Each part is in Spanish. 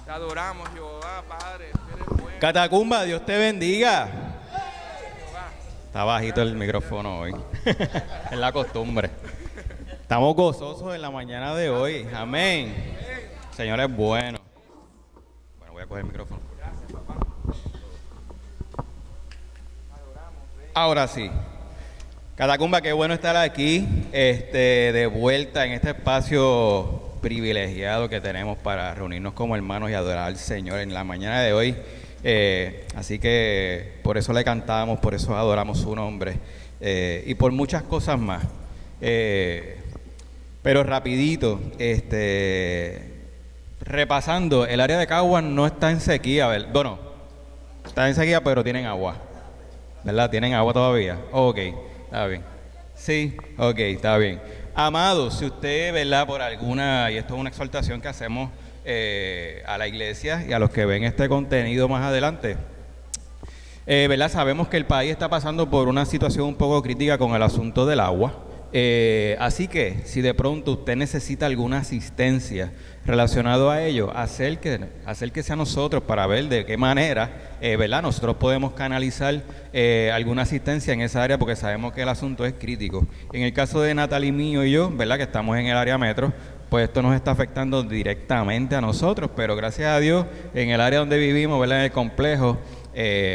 Te adoramos, Jehová, Padre, tú eres bueno. Catacumba, Dios te bendiga. Jehová. Está bajito el micrófono hoy. Es la costumbre. Estamos gozosos en la mañana de hoy. Amén. Señor es bueno. Bueno, voy a coger el micrófono. Ahora sí. Catacumba, qué bueno estar aquí, de vuelta en este espacio privilegiado que tenemos para reunirnos como hermanos y adorar al Señor en la mañana de hoy. Así que por eso le cantamos, por eso adoramos su nombre y por muchas cosas más. Pero rapidito, repasando, el área de Caguas no está en sequía, bueno, está en sequía pero tienen agua, ¿verdad? ¿Tienen agua todavía? Ok, está bien. Sí, ok, está bien. Amados, si usted, ¿verdad? Por alguna, y esto es una exhortación que hacemos a la iglesia y a los que ven este contenido más adelante, ¿verdad? Sabemos que el país está pasando por una situación un poco crítica con el asunto del agua. Así que si de pronto usted necesita alguna asistencia relacionado a ello, acérquese a nosotros para ver de qué manera, ¿verdad? Nosotros podemos canalizar alguna asistencia en esa área porque sabemos que el asunto es crítico. En el caso de Natalie mío y yo, ¿verdad? Que estamos en el área metro, pues esto nos está afectando directamente a nosotros, pero gracias a Dios en el área donde vivimos, ¿verdad? En el complejo,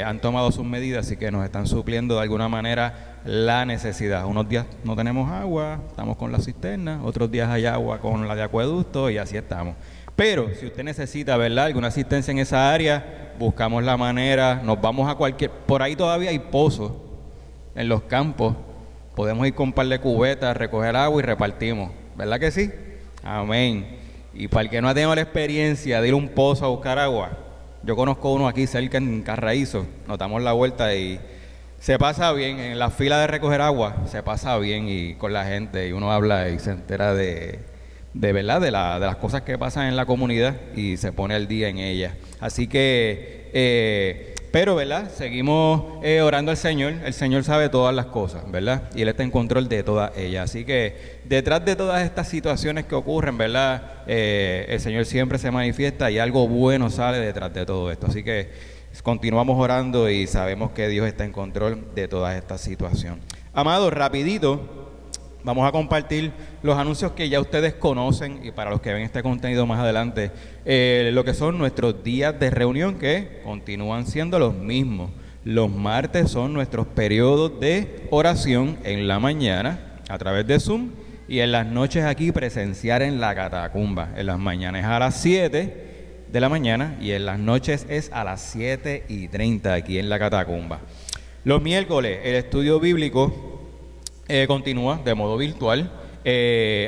han tomado sus medidas, así que nos están supliendo de alguna manera la necesidad. Unos días no tenemos agua, estamos con la cisterna, otros días hay agua con la de acueducto y así estamos. Pero si usted necesita, ¿verdad?, alguna asistencia en esa área, buscamos la manera, nos vamos a por ahí todavía hay pozos en los campos, podemos ir con un par de cubetas, recoger agua y repartimos, ¿verdad que sí? Amén. Y para el que no ha tenido la experiencia de ir a un pozo a buscar agua, yo conozco uno aquí cerca en Carraízo, nos damos la vuelta y se pasa bien, en la fila de recoger agua, se pasa bien y con la gente y uno habla y se entera de verdad, de las cosas que pasan en la comunidad y se pone al día en ellas. Así que, pero verdad, seguimos orando al Señor, el Señor sabe todas las cosas, ¿verdad? Y Él está en control de todas ellas. Así que detrás de todas estas situaciones que ocurren, ¿verdad? El Señor siempre se manifiesta y algo bueno sale detrás de todo esto. Así que continuamos orando y sabemos que Dios está en control de toda esta situación. Amados, rapidito, vamos a compartir los anuncios que ya ustedes conocen y para los que ven este contenido más adelante, lo que son nuestros días de reunión que continúan siendo los mismos. Los martes son nuestros periodos de oración en la mañana a través de Zoom y en las noches aquí presenciar en la catacumba. En las mañanas a las 7 de la mañana y en las noches es a las 7:30 aquí en la catacumba. Los miércoles el estudio bíblico continúa de modo virtual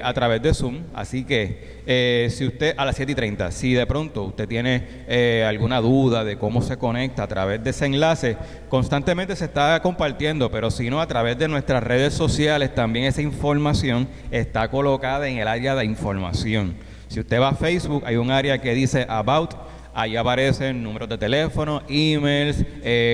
a través de Zoom, así que si usted a las 7:30, si de pronto usted tiene alguna duda de cómo se conecta a través de ese enlace, constantemente se está compartiendo, pero si no a través de nuestras redes sociales también esa información está colocada en el área de información. Si usted va a Facebook, hay un área que dice About, ahí aparecen números de teléfono, emails,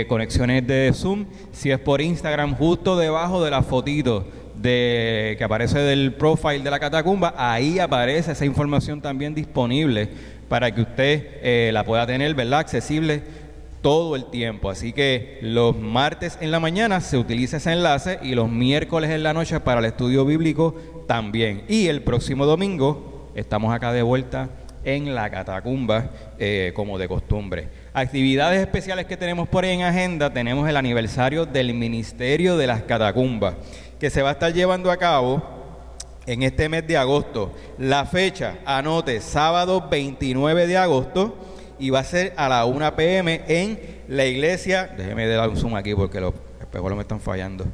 conexiones de Zoom. Si es por Instagram, justo debajo de la fotito que aparece del profile de la catacumba, ahí aparece esa información también disponible para que usted la pueda tener, ¿verdad?, accesible todo el tiempo. Así que los martes en la mañana se utiliza ese enlace y los miércoles en la noche para el estudio bíblico también. Y el próximo domingo estamos acá de vuelta en la catacumba, como de costumbre. Actividades especiales que tenemos por ahí en agenda, tenemos el aniversario del Ministerio de las Catacumbas, que se va a estar llevando a cabo en este mes de agosto. La fecha, anote, sábado 29 de agosto, y va a ser a la 1 p.m. en la iglesia, déjeme dar un zoom aquí porque los espejuelos me están fallando.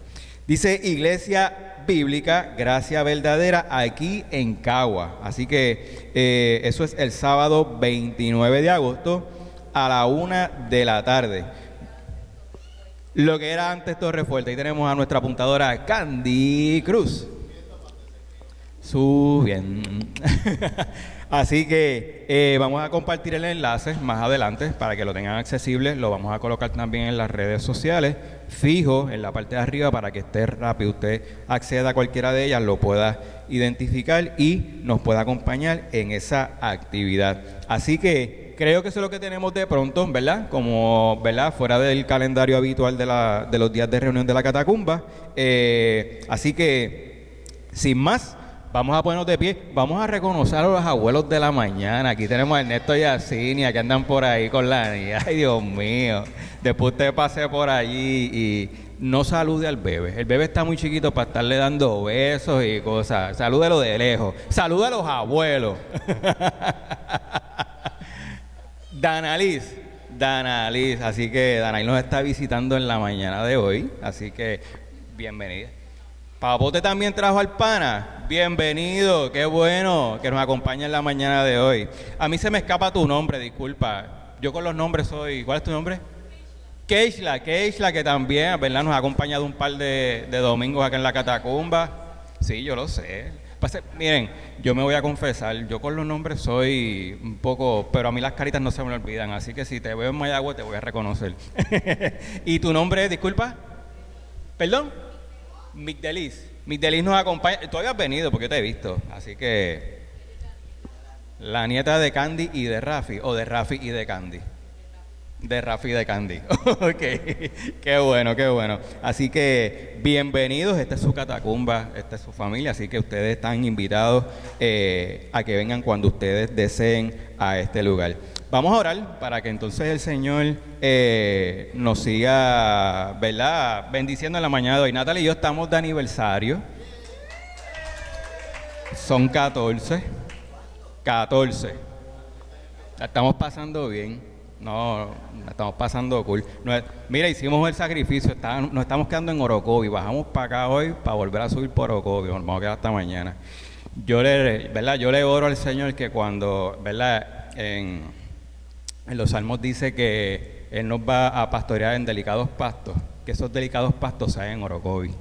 Dice Iglesia Bíblica Gracia Verdadera aquí en Cagua. Así que eso es el sábado 29 de agosto a la 1 de la tarde. Lo que era antes Torre Fuerte. Ahí tenemos a nuestra apuntadora Candy Cruz. Bien. Así que vamos a compartir el enlace más adelante para que lo tengan accesible. Lo vamos a colocar también en las redes sociales, fijo en la parte de arriba para que esté rápido. Usted acceda a cualquiera de ellas, lo pueda identificar y nos pueda acompañar en esa actividad. Así que creo que eso es lo que tenemos de pronto, ¿verdad? Como, ¿verdad? Fuera del calendario habitual de los días de reunión de la catacumba. Así que, sin más, vamos a ponernos de pie. Vamos a reconocer a los abuelos de la mañana. Aquí tenemos a Ernesto y a Cinia que andan por ahí con la niña. Ay, Dios mío. Después usted pase por allí y no salude al bebé. El bebé está muy chiquito para estarle dando besos y cosas. Salúdelo de lejos. Saluda a los abuelos. Danaliz. Así que Danaliz nos está visitando en la mañana de hoy. Así que bienvenida. Papote también trajo al pana. Bienvenido, qué bueno que nos acompaña en la mañana de hoy. A mí se me escapa tu nombre, disculpa. Yo con los nombres soy... ¿Cuál es tu nombre? Keishla, que también, ¿verdad? Nos ha acompañado un par de domingos acá en la catacumba. Sí, yo lo sé. Miren, yo me voy a confesar, yo con los nombres soy un poco... Pero a mí las caritas no se me olvidan, así que si te veo en Mayagüez te voy a reconocer. ¿Y tu nombre, disculpa? ¿Perdón? Migdelis nos acompaña. Tú habías venido porque yo te he visto. Así que la nieta de Candy y de Rafi, o de Rafi y de Candy. De Rafi y de Candy. Ok, qué bueno. Así que bienvenidos, esta es su catacumba, esta es su familia, así que ustedes están invitados a que vengan cuando ustedes deseen a este lugar. Vamos a orar para que entonces el Señor nos siga, ¿verdad?, bendiciendo en la mañana de hoy. Natalie y yo estamos de aniversario. Son 14. La estamos pasando bien. No, la estamos pasando cool. Mira, hicimos el sacrificio. Nos estamos quedando en Orocovi. Bajamos para acá hoy para volver a subir por Orocovi. Nos vamos a quedar hasta mañana. Yo le oro al Señor que cuando, ¿verdad?, en los salmos dice que Él nos va a pastorear en delicados pastos, que esos delicados pastos sean en Orocovi.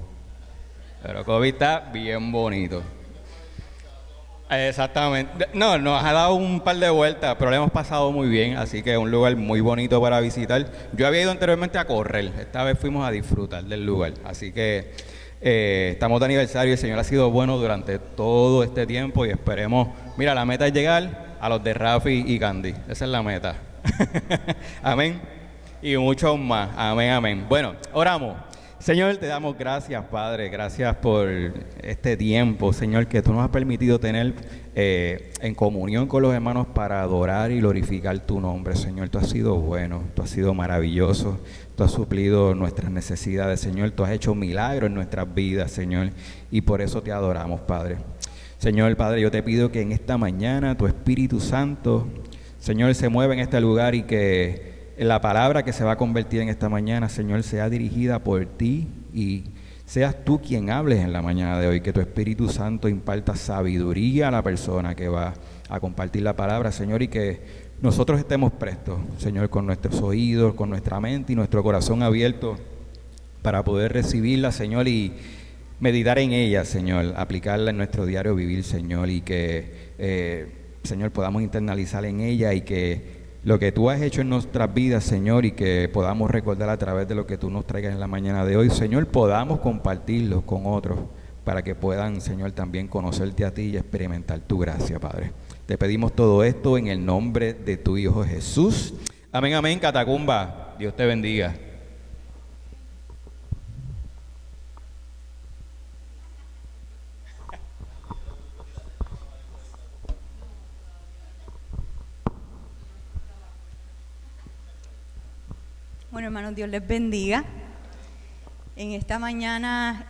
Orocovi está bien bonito. Exactamente. No, nos ha dado un par de vueltas, pero le hemos pasado muy bien, así que es un lugar muy bonito para visitar. Yo había ido anteriormente a correr, esta vez fuimos a disfrutar del lugar, así que estamos de aniversario y el Señor ha sido bueno durante todo este tiempo y esperemos, mira, la meta es llegar a los de Rafi y Candy, esa es la meta. Amén. Y muchos más. Amén. Bueno, oramos. Señor, te damos gracias, Padre. Gracias por este tiempo, Señor, que tú nos has permitido tener en comunión con los hermanos para adorar y glorificar tu nombre, Señor. Tú has sido bueno, tú has sido maravilloso, tú has suplido nuestras necesidades, Señor. Tú has hecho milagros en nuestras vidas, Señor, y por eso te adoramos, Padre. Señor, Padre, yo te pido que en esta mañana tu Espíritu Santo, Señor, se mueva en este lugar y que la palabra que se va a convertir en esta mañana, Señor, sea dirigida por ti y seas tú quien hables en la mañana de hoy. Que tu Espíritu Santo imparta sabiduría a la persona que va a compartir la palabra, Señor, y que nosotros estemos prestos, Señor, con nuestros oídos, con nuestra mente y nuestro corazón abierto para poder recibirla, Señor, y meditar en ella, Señor, aplicarla en nuestro diario vivir, Señor, y que, Señor, podamos internalizar en ella y que lo que tú has hecho en nuestras vidas, Señor, y que podamos recordar a través de lo que tú nos traigas en la mañana de hoy, Señor, podamos compartirlo con otros para que puedan, Señor, también conocerte a ti y experimentar tu gracia, Padre. Te pedimos todo esto en el nombre de tu Hijo Jesús. Amén, amén, catacumba. Dios te bendiga. Bueno, hermanos, Dios les bendiga. En esta mañana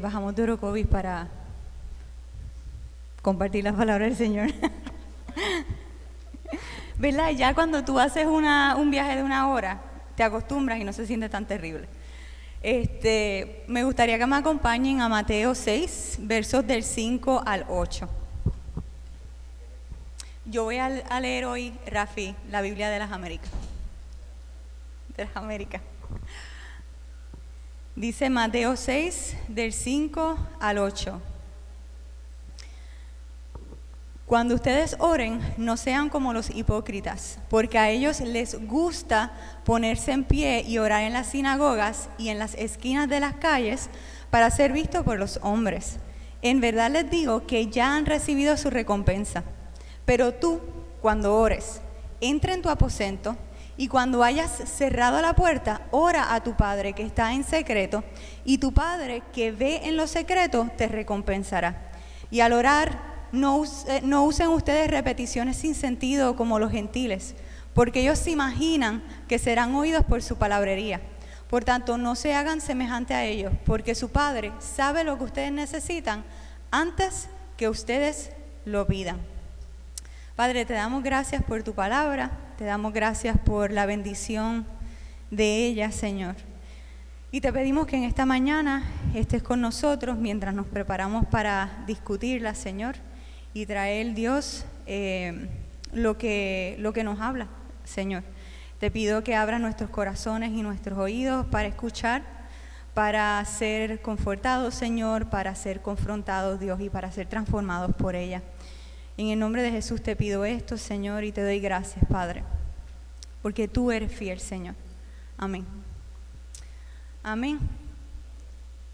bajamos de Orocovis para compartir la palabra del Señor. ¿Verdad? Ya cuando tú haces un viaje de 1 hora, te acostumbras y no se siente tan terrible. Me gustaría que me acompañen a Mateo 6, versos del 5 al 8. Yo voy a leer hoy, Rafi, la Biblia de las Américas. Dice Mateo 6, del 5 al 8. Cuando ustedes oren, no sean como los hipócritas, porque a ellos les gusta ponerse en pie y orar en las sinagogas y en las esquinas de las calles para ser vistos por los hombres. En verdad les digo que ya han recibido su recompensa. Pero tú, cuando ores, entra en tu aposento y cuando hayas cerrado la puerta, ora a tu Padre que está en secreto, y tu Padre que ve en lo secreto te recompensará. Y al orar, no usen ustedes repeticiones sin sentido como los gentiles, porque ellos se imaginan que serán oídos por su palabrería. Por tanto, no se hagan semejante a ellos, porque su Padre sabe lo que ustedes necesitan antes que ustedes lo pidan. Padre, te damos gracias por tu palabra, te damos gracias por la bendición de ella, Señor. Y te pedimos que en esta mañana estés con nosotros mientras nos preparamos para discutirla, Señor, y traer, Dios, lo que nos habla, Señor. Te pido que abras nuestros corazones y nuestros oídos para escuchar, para ser confortados, Señor, para ser confrontados, Dios, y para ser transformados por ella. En el nombre de Jesús te pido esto, Señor, y te doy gracias, Padre, porque tú eres fiel, Señor. Amén. Amén.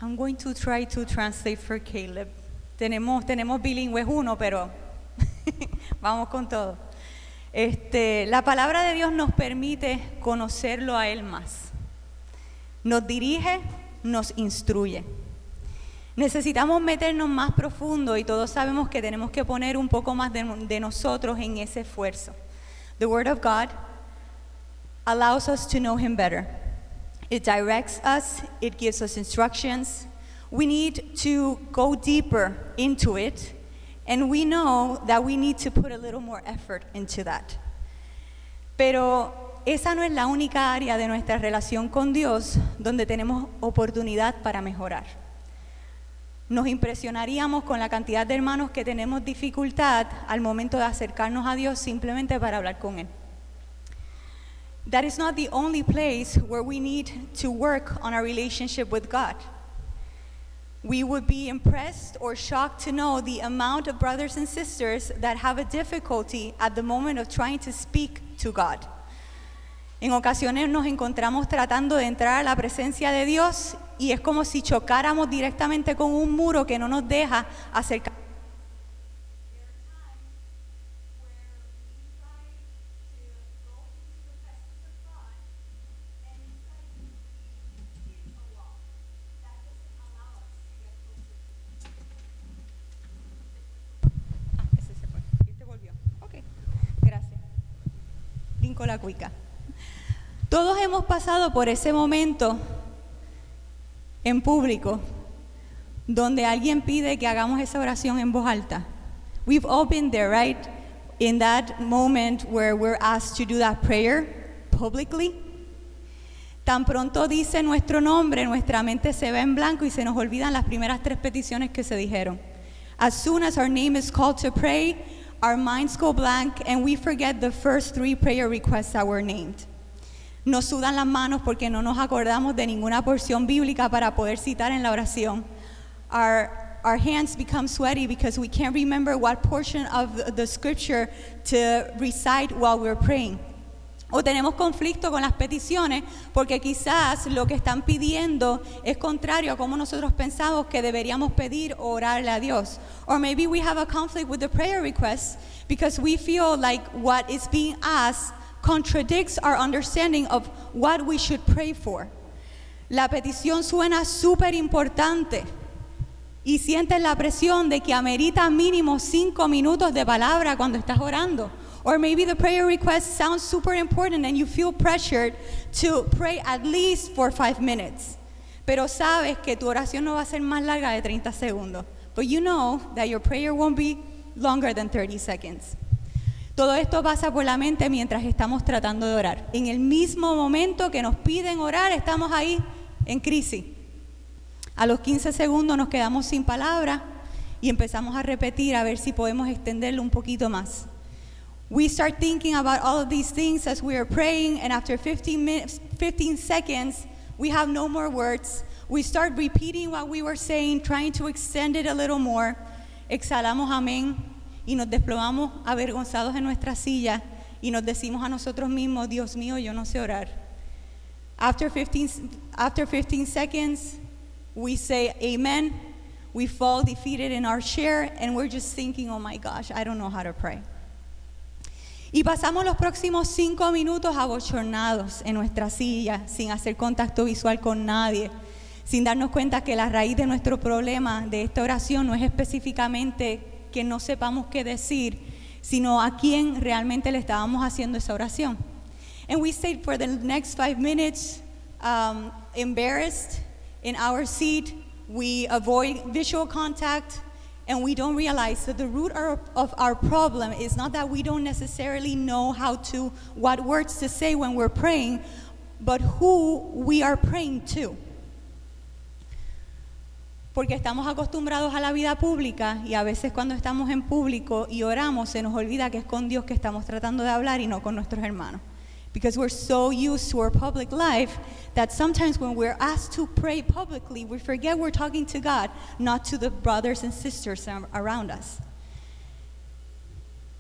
I'm going to try to translate for Caleb. Tenemos bilingües uno, pero vamos con todo. La palabra de Dios nos permite conocerlo a Él más. Nos dirige, nos instruye. Necesitamos meternos más profundo y todos sabemos que tenemos que poner un poco más de nosotros en ese esfuerzo. The Word of God allows us to know Him better. It directs us, it gives us instructions. We need to go deeper into it, and we know that we need to put a little more effort into that. Pero esa no es la única área de nuestra relación con Dios donde tenemos oportunidad para mejorar. Nos impresionaríamos con la cantidad de hermanos que tenemos dificultad al momento de acercarnos a Dios simplemente para hablar con Él. That is not the only place where we need to work on our relationship with God. We would be impressed or shocked to know the amount of brothers and sisters that have a difficulty at the moment of trying to speak to God. En ocasiones nos encontramos tratando de entrar a la presencia de Dios y es como si chocáramos directamente con un muro que no nos deja acercar. Ese se fue. Y este volvió. Ok, gracias. Brinco la cuica. Todos hemos pasado por ese momento en público donde alguien pide que hagamos esa oración en voz alta. We've all been there, right? In that moment where we're asked to do that prayer publicly. Tan pronto dice nuestro nombre, nuestra mente se ve en blanco y se nos olvidan las primeras 3 peticiones que se dijeron. As soon as our name is called to pray, our minds go blank and we forget the first 3 prayer requests that were named. Nos sudan las manos porque no nos acordamos de ninguna porción bíblica para poder citar en la oración. Our hands become sweaty because we can't remember what portion of the scripture to recite while we're praying. O tenemos conflicto con las peticiones porque quizás lo que están pidiendo es contrario a cómo nosotros pensamos que deberíamos pedir o orarle a Dios. Or maybe we have a conflict with the prayer requests because we feel like what is being asked contradicts our understanding of what we should pray for. La petición suena súper importante y sientes la presión de que amerita mínimo 5 minutos de palabra cuando estás orando. Or maybe the prayer request sounds super important and you feel pressured to pray at least for 5 minutes. Pero sabes que tu oración no va a ser más larga de 30 segundos. But you know that your prayer won't be longer than 30 seconds. Todo esto pasa por la mente mientras estamos tratando de orar. En el mismo momento que nos piden orar, estamos ahí en crisis. A los 15 segundos nos quedamos sin palabras y empezamos a repetir a ver si podemos extenderlo un poquito más. We start thinking about all of these things as we are praying, and after 15 seconds, we have no more words. We start repeating what we were saying, trying to extend it a little more. Exhalamos amén. Y nos desplomamos avergonzados en nuestra silla y nos decimos a nosotros mismos, Dios mío, yo no sé orar. After 15 seconds, we say amen. We fall defeated in our chair and we're just thinking, oh my gosh, I don't know how to pray. Y pasamos los próximos 5 minutos abochornados en nuestra silla, sin hacer contacto visual con nadie, sin darnos cuenta que la raíz de nuestro problema de esta oración no es específicamente que no sepamos qué decir, sino a quién realmente le estábamos haciendo esa oración. And we stayed for the next 5 minutes embarrassed in our seat. We avoid visual contact, and we don't realize that the root of our problem is not that we don't necessarily know what words to say when we're praying, but who we are praying to. Porque estamos acostumbrados a la vida pública y a veces cuando estamos en público y oramos se nos olvida que es con Dios que estamos tratando de hablar y no con nuestros hermanos. Because we're so used to our public life that sometimes when we're asked to pray publicly, we forget we're talking to God, not to the brothers and sisters around us.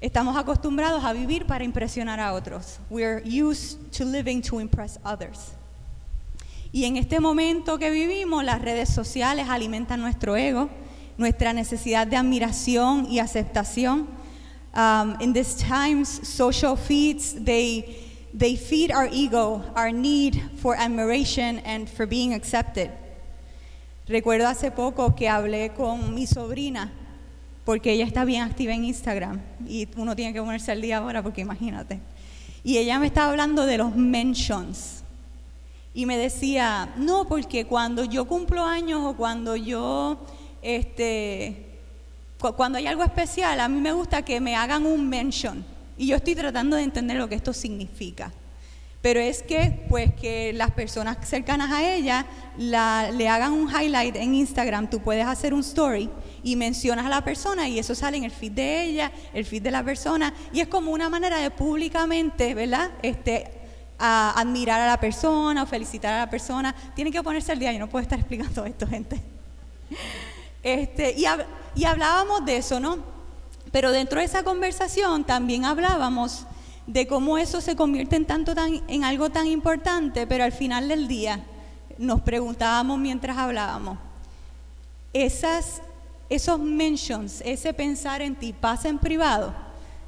Estamos acostumbrados a vivir para impresionar a otros. We're used to living to impress others. Y en este momento que vivimos, las redes sociales alimentan nuestro ego, nuestra necesidad de admiración y aceptación. In these times, social feeds, they feed our ego, our need for admiration and for being accepted. Recuerdo hace poco que hablé con mi sobrina, porque ella está bien activa en Instagram, y uno tiene que ponerse al día ahora, porque imagínate. Y ella me estaba hablando de los mentions. Y me decía, no, porque cuando yo cumplo años o cuando cuando hay algo especial, a mí me gusta que me hagan un mention. Y yo estoy tratando de entender lo que esto significa. Pero es que, pues, que las personas cercanas a ella le hagan un highlight en Instagram. Tú puedes hacer un story y mencionas a la persona y eso sale en el feed de ella, el feed de la persona. Y es como una manera de públicamente, ¿verdad?, a admirar a la persona o felicitar a la persona. Tienen que ponerse al día, yo no puedo estar explicando esto, gente. Y hablábamos de eso, ¿no? Pero dentro de esa conversación también hablábamos de cómo eso se convierte en algo tan importante, pero al final del día nos preguntábamos mientras hablábamos, esos mentions, ese pensar en ti, pasa en privado.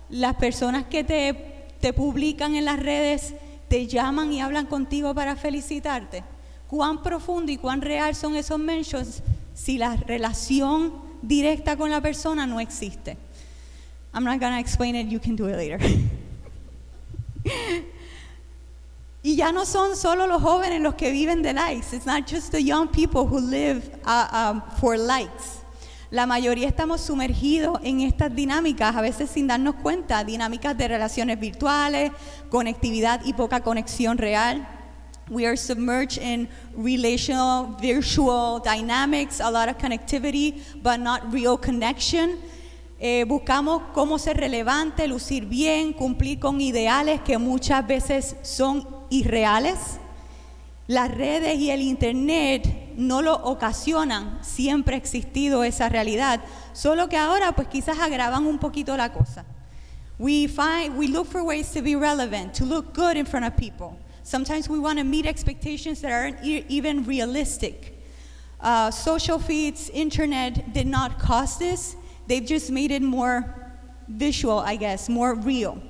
Las personas que te publican en las redes te llaman y hablan contigo para felicitarte. ¿Cuán profundo y cuán real son esos mentions si la relación directa con la persona no existe? I'm not going to explain it, you can do it later. Y ya no son solo los jóvenes los que viven de likes. It's not just the young people who live for likes. La mayoría estamos sumergidos en estas dinámicas, a veces sin darnos cuenta, dinámicas de relaciones virtuales, conectividad y poca conexión real. We are submerged in relational, virtual dynamics, a lot of connectivity, but not real connection. Buscamos cómo ser relevante, lucir bien, cumplir con ideales que muchas veces son irreales. Las redes y el internet no lo ocasionan, siempre ha existido esa realidad, solo que ahora pues quizás agravan un poquito la cosa. We look for ways to be relevant, to look good in front of people. Sometimes we want to meet expectations that aren't even realistic. Social feeds, internet did not cause this. They've just made it more visual, I guess, more real.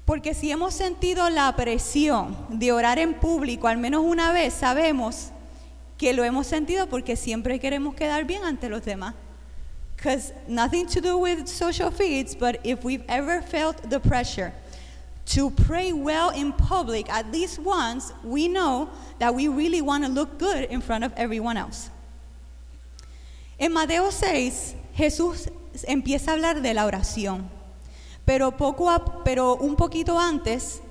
Porque si hemos sentido la presión de orar en público al menos una vez, sabemos que lo hemos sentido porque siempre queremos quedar bien ante los demás. Because nothing to do with social feeds, but if we've ever felt the pressure to pray well in public at least once, we know that we really want to look good in front of everyone else. En Mateo 6, Jesús empieza a hablar de la oración. Pero un poquito antes,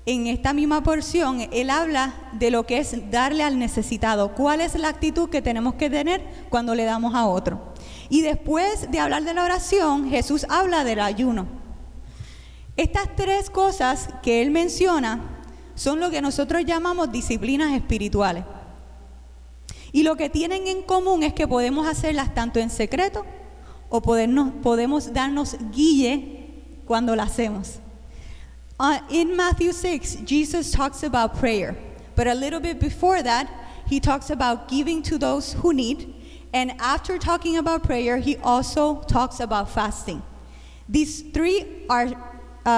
en esta misma porción, él habla de lo que es darle al necesitado. ¿Cuál es la actitud que tenemos que tener cuando le damos a otro? Y después de hablar de la oración, Jesús habla del ayuno. Estas 3 cosas que él menciona son lo que nosotros llamamos disciplinas espirituales. Y lo que tienen en común es que podemos hacerlas tanto en secreto o podemos darnos guille cuando la hacemos. In Matthew 6, Jesus talks about prayer, but a little bit before that, he talks about giving to those who need, and after talking about prayer, he also talks about fasting. These three are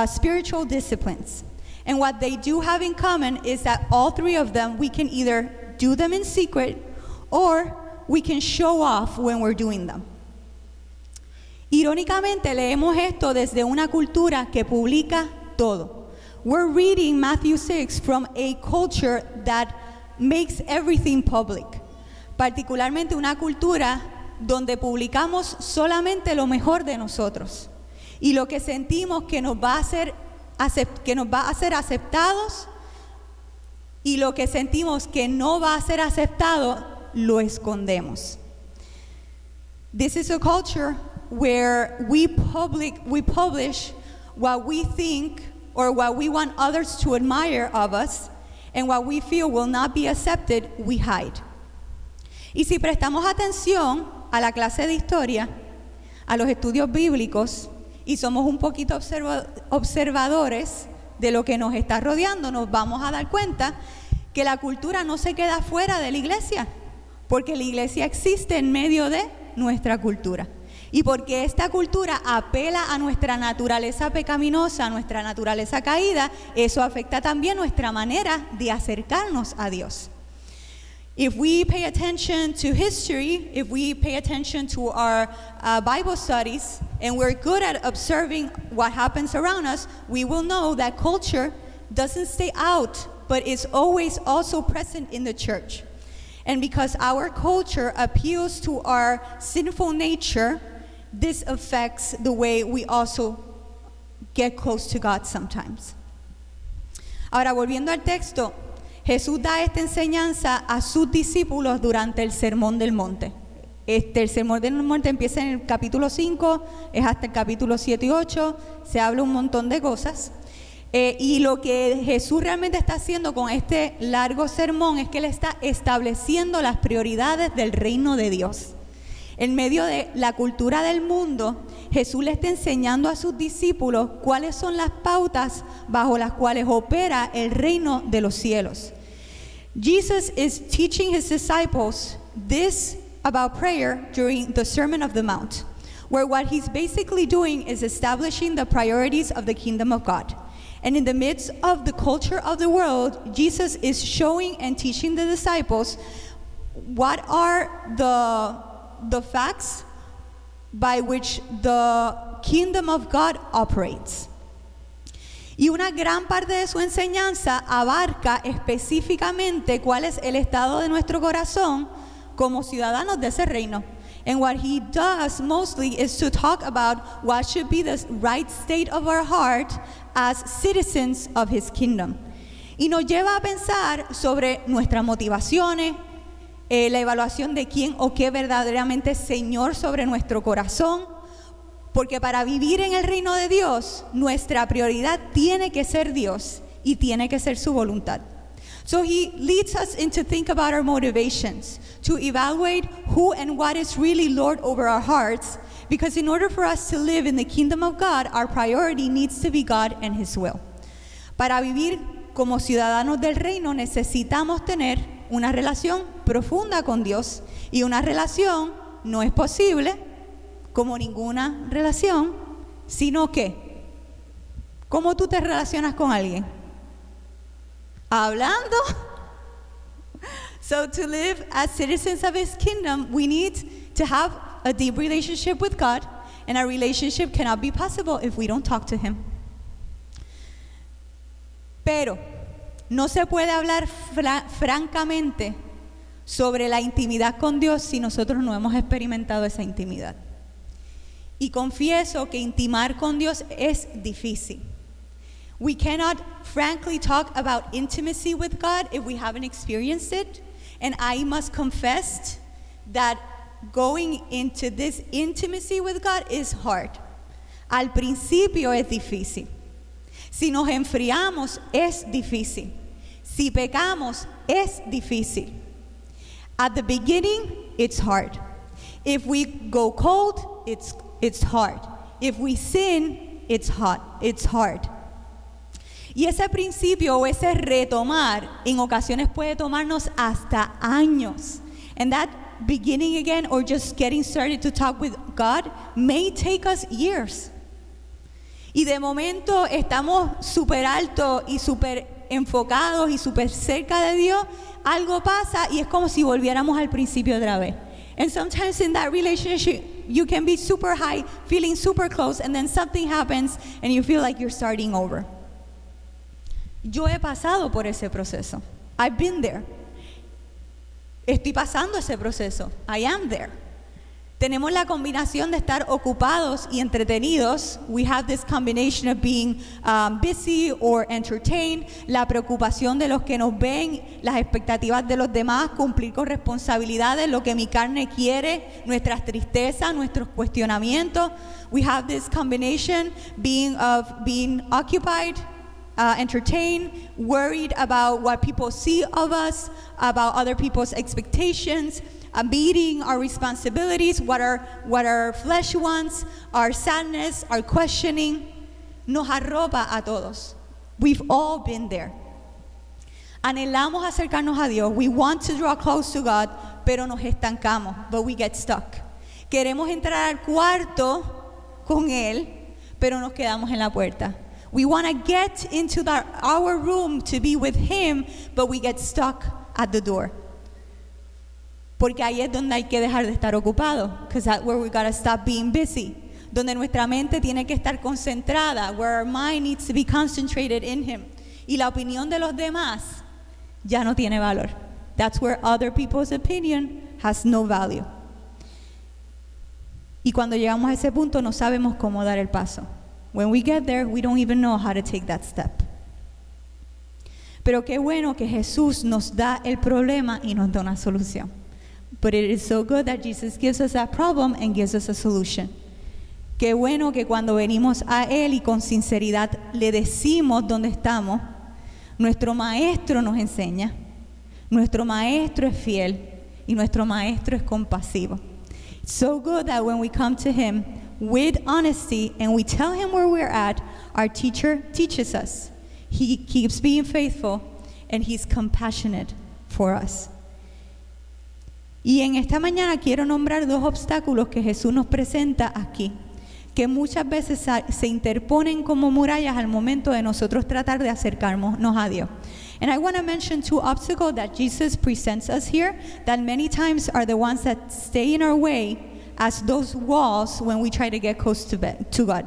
spiritual disciplines. And what they do have in common is that all three of them, we can either do them in secret or we can show off when we're doing them. Irónicamente, leemos esto desde una cultura que publica todo. We're reading Matthew 6 from a culture that makes everything public. Particularmente una cultura donde publicamos solamente lo mejor de nosotros. Y lo que sentimos que nos va a hacer aceptados y lo que sentimos que no va a ser aceptado, lo escondemos. This is a culture where we publish what we think or what we want others to admire of us, and what we feel will not be accepted, we hide. Y si prestamos atención a la clase de historia, a los estudios bíblicos, y somos un poquito observadores de lo que nos está rodeando, nos vamos a dar cuenta que la cultura no se queda fuera de la iglesia, porque la iglesia existe en medio de nuestra cultura. Y porque esta cultura apela a nuestra naturaleza pecaminosa, a nuestra naturaleza caída, eso afecta también nuestra manera de acercarnos a Dios. If we pay attention to history, if we pay attention to our Bible studies, and we're good at observing what happens around us, we will know that culture doesn't stay out, but is always also present in the church. And because our culture appeals to our sinful nature, this affects the way we also get close to God sometimes. Ahora, volviendo al texto, Jesús da esta enseñanza a sus discípulos durante el Sermón del Monte. El Sermón del Monte empieza en el capítulo 5, es hasta el capítulo 7 y 8, se habla un montón de cosas. Y lo que Jesús realmente está haciendo con este largo sermón es que Él está estableciendo las prioridades del reino de Dios. En medio de la cultura del mundo, Jesús le está enseñando a sus discípulos cuáles son las pautas bajo las cuales opera el reino de los cielos. Jesus is teaching his disciples this about prayer during the Sermon of the Mount, where what he's basically doing is establishing the priorities of the kingdom of God. And in the midst of the culture of the world, Jesus is showing and teaching the disciples what are the facts by which the kingdom of God operates. Y una gran parte de su enseñanza abarca específicamente cuál es el estado de nuestro corazón como ciudadanos de ese reino. And what he does mostly is to talk about what should be the right state of our heart as citizens of his kingdom. Y nos lleva a pensar sobre nuestras motivaciones, la evaluación de quién o qué verdaderamente es Señor sobre nuestro corazón, porque para vivir en el reino de Dios, nuestra prioridad tiene que ser Dios y tiene que ser su voluntad. So he leads us into think about our motivations, to evaluate who and what is really Lord over our hearts, because in order for us to live in the kingdom of God, our priority needs to be God and his will. Para vivir como ciudadanos del reino necesitamos tener una relación profunda con Dios, y una relación no es posible como ninguna relación, sino que ¿cómo tú te relacionas con alguien? Hablando. So to live as citizens of his kingdom, we need to have a deep relationship with God, and our relationship cannot be possible if we don't talk to him. Pero no se puede hablar francamente sobre la intimidad con Dios si nosotros no hemos experimentado esa intimidad. Y confieso que intimar con Dios es difícil. We cannot frankly talk about intimacy with God if we haven't experienced it. And I must confess that going into this intimacy with God is hard. Al principio es difícil. Si nos enfriamos es difícil. Si pecamos es difícil. At the beginning, it's hard. If we go cold, it's hard. If we sin, it's hard. Y ese principio o ese retomar en ocasiones puede tomarnos hasta años. And that beginning again or just getting started to talk with God may take us years. Y de momento estamos súper altos y súper enfocados y súper cerca de Dios, algo pasa y es como si volviéramos al principio otra vez. And sometimes in that relationship, you can be super high, feeling super close, and then something happens and you feel like you're starting over. Yo he pasado por ese proceso. I've been there. Estoy pasando ese proceso. I am there. Tenemos la combinación de estar ocupados y entretenidos. We have this combination of being busy or entertained. La preocupación de los que nos ven, las expectativas de los demás, cumplir con responsabilidades, lo que mi carne quiere, nuestras tristezas, nuestros cuestionamientos. We have this combination being occupied, entertained, worried about what people see of us, about other people's expectations, meeting our responsibilities, what our flesh wants, our sadness, our questioning. Nos arropa a todos. We've all been there. Anhelamos acercarnos a Dios. We want to draw close to God, pero nos estancamos, but we get stuck. Queremos entrar al cuarto con Él, pero nos quedamos en la puerta. We want to get into our room to be with Him, but we get stuck at the door. Porque ahí es donde hay que dejar de estar ocupado, because that's where we got to stop being busy. Donde nuestra mente tiene que estar concentrada, where our mind needs to be concentrated in Him. Y la opinión de los demás ya no tiene valor. That's where other people's opinion has no value. Y cuando llegamos a ese punto no sabemos cómo dar el paso. When we get there, we don't even know how to take that step. Pero qué bueno que Jesús nos da el problema y nos da una solución. But it is so good that Jesus gives us that problem and gives us a solution. Qué bueno que cuando venimos a Él y con sinceridad le decimos dónde estamos, nuestro Maestro nos enseña, nuestro Maestro es fiel y nuestro Maestro es compasivo. It's so good that when we come to Him with honesty and we tell Him where we're at, our teacher teaches us. He keeps being faithful and He's compassionate for us. Y en esta mañana quiero nombrar dos obstáculos que Jesús nos presenta aquí, que muchas veces se interponen como murallas al momento de nosotros tratar de acercarnos a Dios. And I want to mention two obstacles that Jesus presents us here that many times are the ones that stay in our way as those walls when we try to get close to God.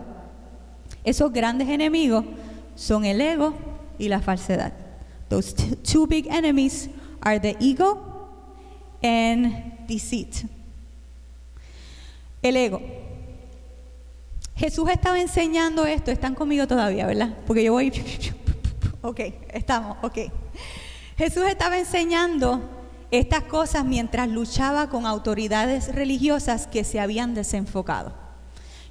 Esos grandes enemigos son el ego y la falsedad. Those two big enemies are the ego and deceit. El ego. Jesús estaba enseñando esto. Están conmigo todavía, ¿verdad? Porque yo voy. Ok, estamos, ok. Jesús estaba enseñando estas cosas mientras luchaba con autoridades religiosas que se habían desenfocado.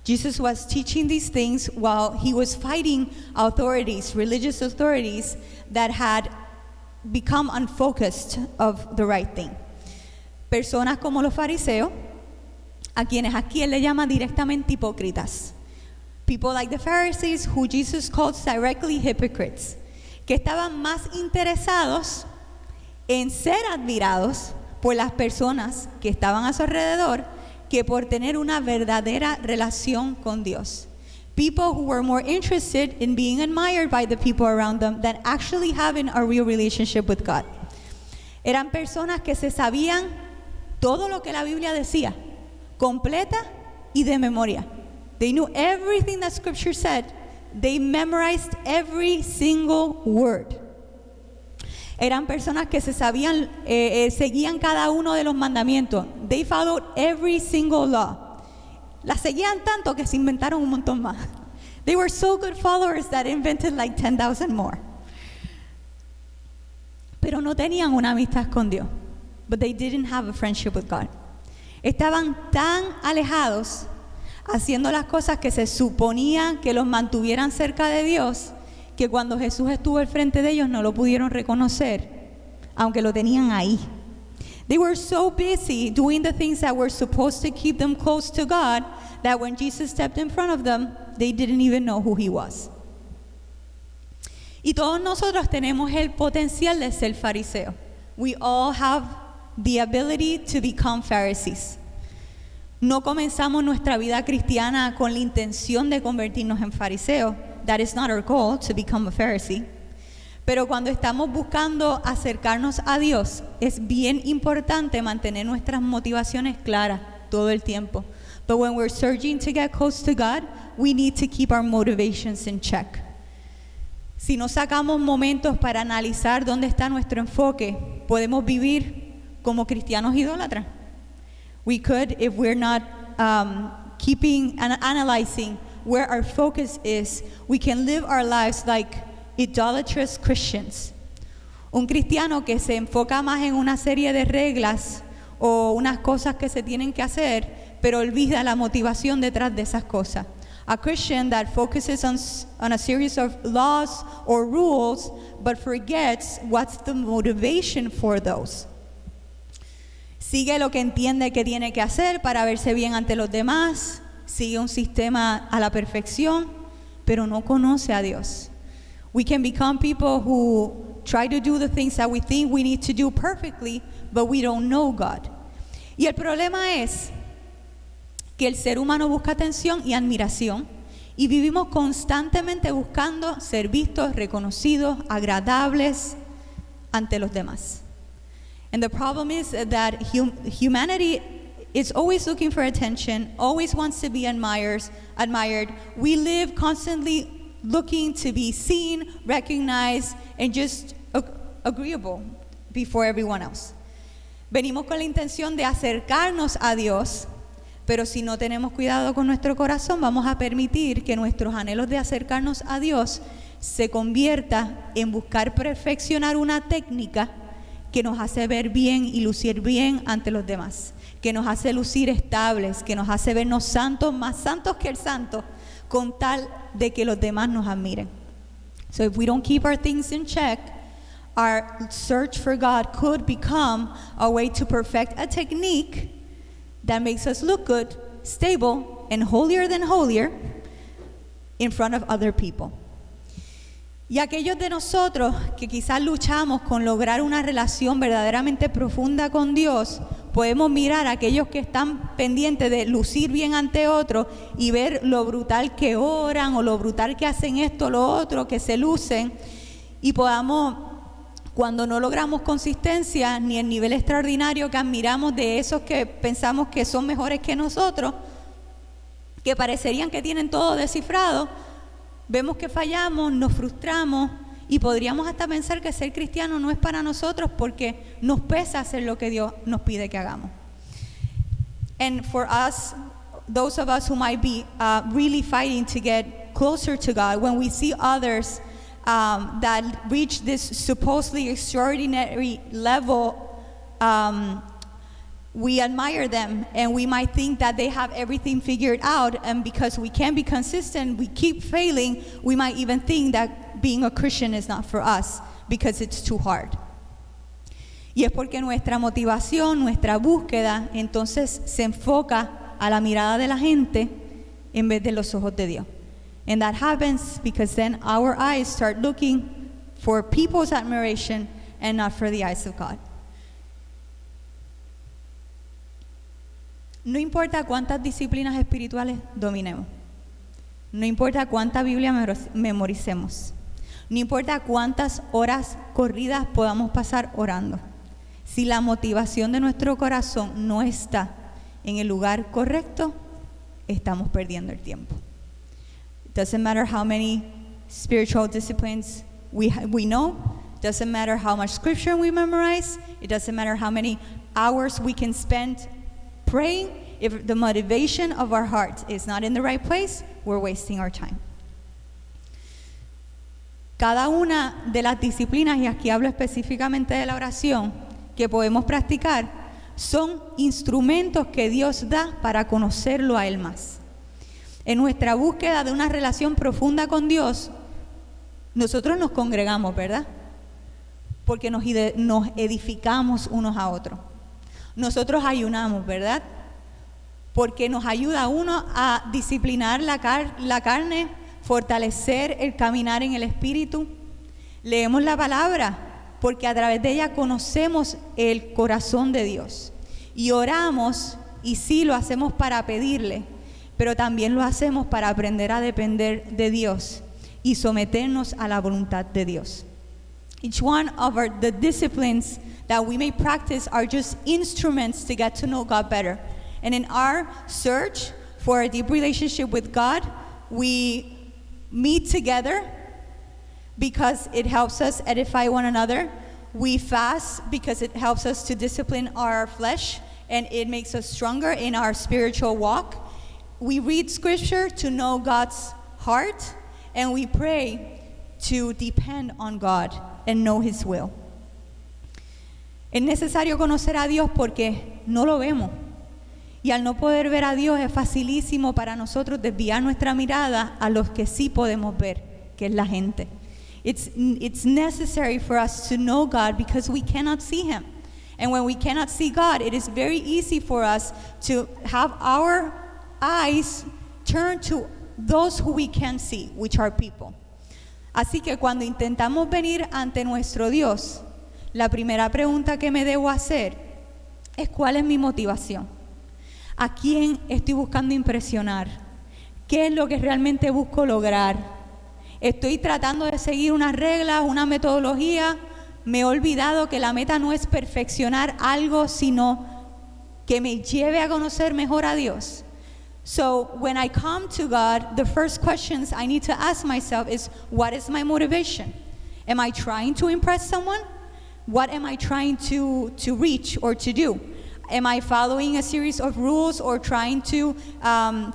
Jesus was teaching these things while He was fighting authorities, religious authorities that had become unfocused of the right thing. Personas como los fariseos, a quienes aquí Él le llama directamente hipócritas. People like the Pharisees, who Jesus calls directly hypocrites, que estaban más interesados en ser admirados por las personas que estaban a su alrededor que por tener una verdadera relación con Dios. People who were more interested in being admired by the people around them than actually having a real relationship with God. Eran personas que se sabían todo lo que la Biblia decía, completa y de memoria. They knew everything that Scripture said. They memorized every single word. Eran personas que se sabían, seguían cada uno de los mandamientos. They followed every single law. Las seguían tanto que se inventaron un montón más. They were so good followers that invented like 10,000 more. Pero no tenían una amistad con Dios. But they didn't have a friendship with God. Estaban tan alejados, haciendo las cosas que se suponía que los mantuvieran cerca de Dios, que cuando Jesús estuvo al frente de ellos no lo pudieron reconocer, aunque lo tenían ahí. They were so busy doing the things that were supposed to keep them close to God that when Jesus stepped in front of them, they didn't even know who He was. Y todos nosotros tenemos el potencial de ser fariseos. We all have the ability to become Pharisees. No comenzamos nuestra vida cristiana con la intención de convertirnos en fariseos. That is not our goal, to become a Pharisee. Pero cuando estamos buscando acercarnos a Dios, es bien importante mantener nuestras motivaciones claras todo el tiempo. But when we're searching to get close to God, we need to keep our motivations in check. Si no sacamos momentos para analizar dónde está nuestro enfoque, podemos vivir como cristianos idólatras. We could, if we're not keeping and analyzing where our focus is, we can live our lives like idolatrous Christians. Un cristiano que se enfoca más en una serie de reglas o unas cosas que se tienen que hacer, pero olvida la motivación detrás de esas cosas. A Christian that focuses on a series of laws or rules, but forgets what's the motivation for those. Sigue lo que entiende que tiene que hacer para verse bien ante los demás, sigue un sistema a la perfección, pero no conoce a Dios. We can become people who try to do the things that we think we need to do perfectly, but we don't know God. Y el problema es que el ser humano busca atención y admiración y vivimos constantemente buscando ser vistos, reconocidos, agradables ante los demás. And the problem is that humanity is always looking for attention, always wants to be admired. We live constantly looking to be seen, recognized, and just agreeable before everyone else. Venimos con la intención de acercarnos a Dios, pero si no tenemos cuidado con nuestro corazón, vamos a permitir que nuestros anhelos de acercarnos a Dios se convierta en buscar perfeccionar una técnica que nos hace ver bien y lucir bien ante los demás, que nos hace lucir estables, que nos hace vernos santos, más santos que el santo, con tal de que los demás nos admiren. So if we don't keep our things in check, our search for God could become a way to perfect a technique that makes us look good, stable, and holier than holier in front of other people. Y aquellos de nosotros que quizás luchamos con lograr una relación verdaderamente profunda con Dios, podemos mirar a aquellos que están pendientes de lucir bien ante otros y ver lo brutal que oran o lo brutal que hacen esto o lo otro, que se lucen, y podamos, cuando no logramos consistencia ni el nivel extraordinario que admiramos de esos que pensamos que son mejores que nosotros, que parecerían que tienen todo descifrado, vemos que fallamos, nos frustramos y podríamos hasta pensar que ser cristiano no es para nosotros porque nos pesa hacer lo que Dios nos pide que hagamos. And for us, those of us who might be really fighting to get closer to God, when we see others that reach this supposedly extraordinary level, we admire them and we might think that they have everything figured out, and because we can't be consistent, we keep failing, we might even think that being a Christian is not for us because it's too hard. Y es porque nuestra motivación, nuestra búsqueda, entonces se enfoca a la mirada de la gente en vez de los ojos de Dios. And that happens because then our eyes start looking for people's admiration and not for the eyes of God. No importa cuántas disciplinas espirituales dominemos, no importa cuánta Biblia memoricemos, no importa cuántas horas corridas podamos pasar orando, si la motivación de nuestro corazón no está en el lugar correcto, estamos perdiendo el tiempo. It doesn't matter how many spiritual disciplines we know, it doesn't matter how much scripture we memorize, it doesn't matter how many hours we can spend praying. If the motivation of our heart is not in the right place, we're wasting our time. Cada una de las disciplinas, y aquí hablo específicamente de la oración, que podemos practicar, son instrumentos que Dios da para conocerlo a Él más. En nuestra búsqueda de una relación profunda con Dios, nosotros nos congregamos, ¿verdad? Porque nos edificamos unos a otros. Nosotros ayunamos, ¿verdad? Porque nos ayuda a uno a disciplinar la carne, fortalecer el caminar en el Espíritu. Leemos la palabra porque a través de ella conocemos el corazón de Dios. Y oramos y sí lo hacemos para pedirle, pero también lo hacemos para aprender a depender de Dios y someternos a la voluntad de Dios. Each one of the disciplines that we may practice are just instruments to get to know God better. And in our search for a deep relationship with God, we meet together because it helps us edify one another. We fast because it helps us to discipline our flesh and it makes us stronger in our spiritual walk. We read scripture to know God's heart, and we pray to depend on God and know His will. Es necesario conocer a Dios porque no lo vemos. Y al no poder ver a Dios es facilísimo para nosotros desviar nuestra mirada a los que sí podemos ver, que es la gente. It's necessary for us to know God because we cannot see Him. And when we cannot see God, it is very easy for us to have our eyes turn to those who we can see, which are people. Así que cuando intentamos venir ante nuestro Dios, la primera pregunta que me debo hacer es ¿cuál es mi motivación? ¿A quién estoy buscando impresionar? ¿Qué es lo que realmente busco lograr? ¿Estoy tratando de seguir unas reglas, una metodología? Me he olvidado que la meta no es perfeccionar algo, sino que me lleve a conocer mejor a Dios. So when I come to God, the first questions I need to ask myself is, what is my motivation? Am I trying to impress someone? What am I trying to reach or to do? Am I following a series of rules or trying to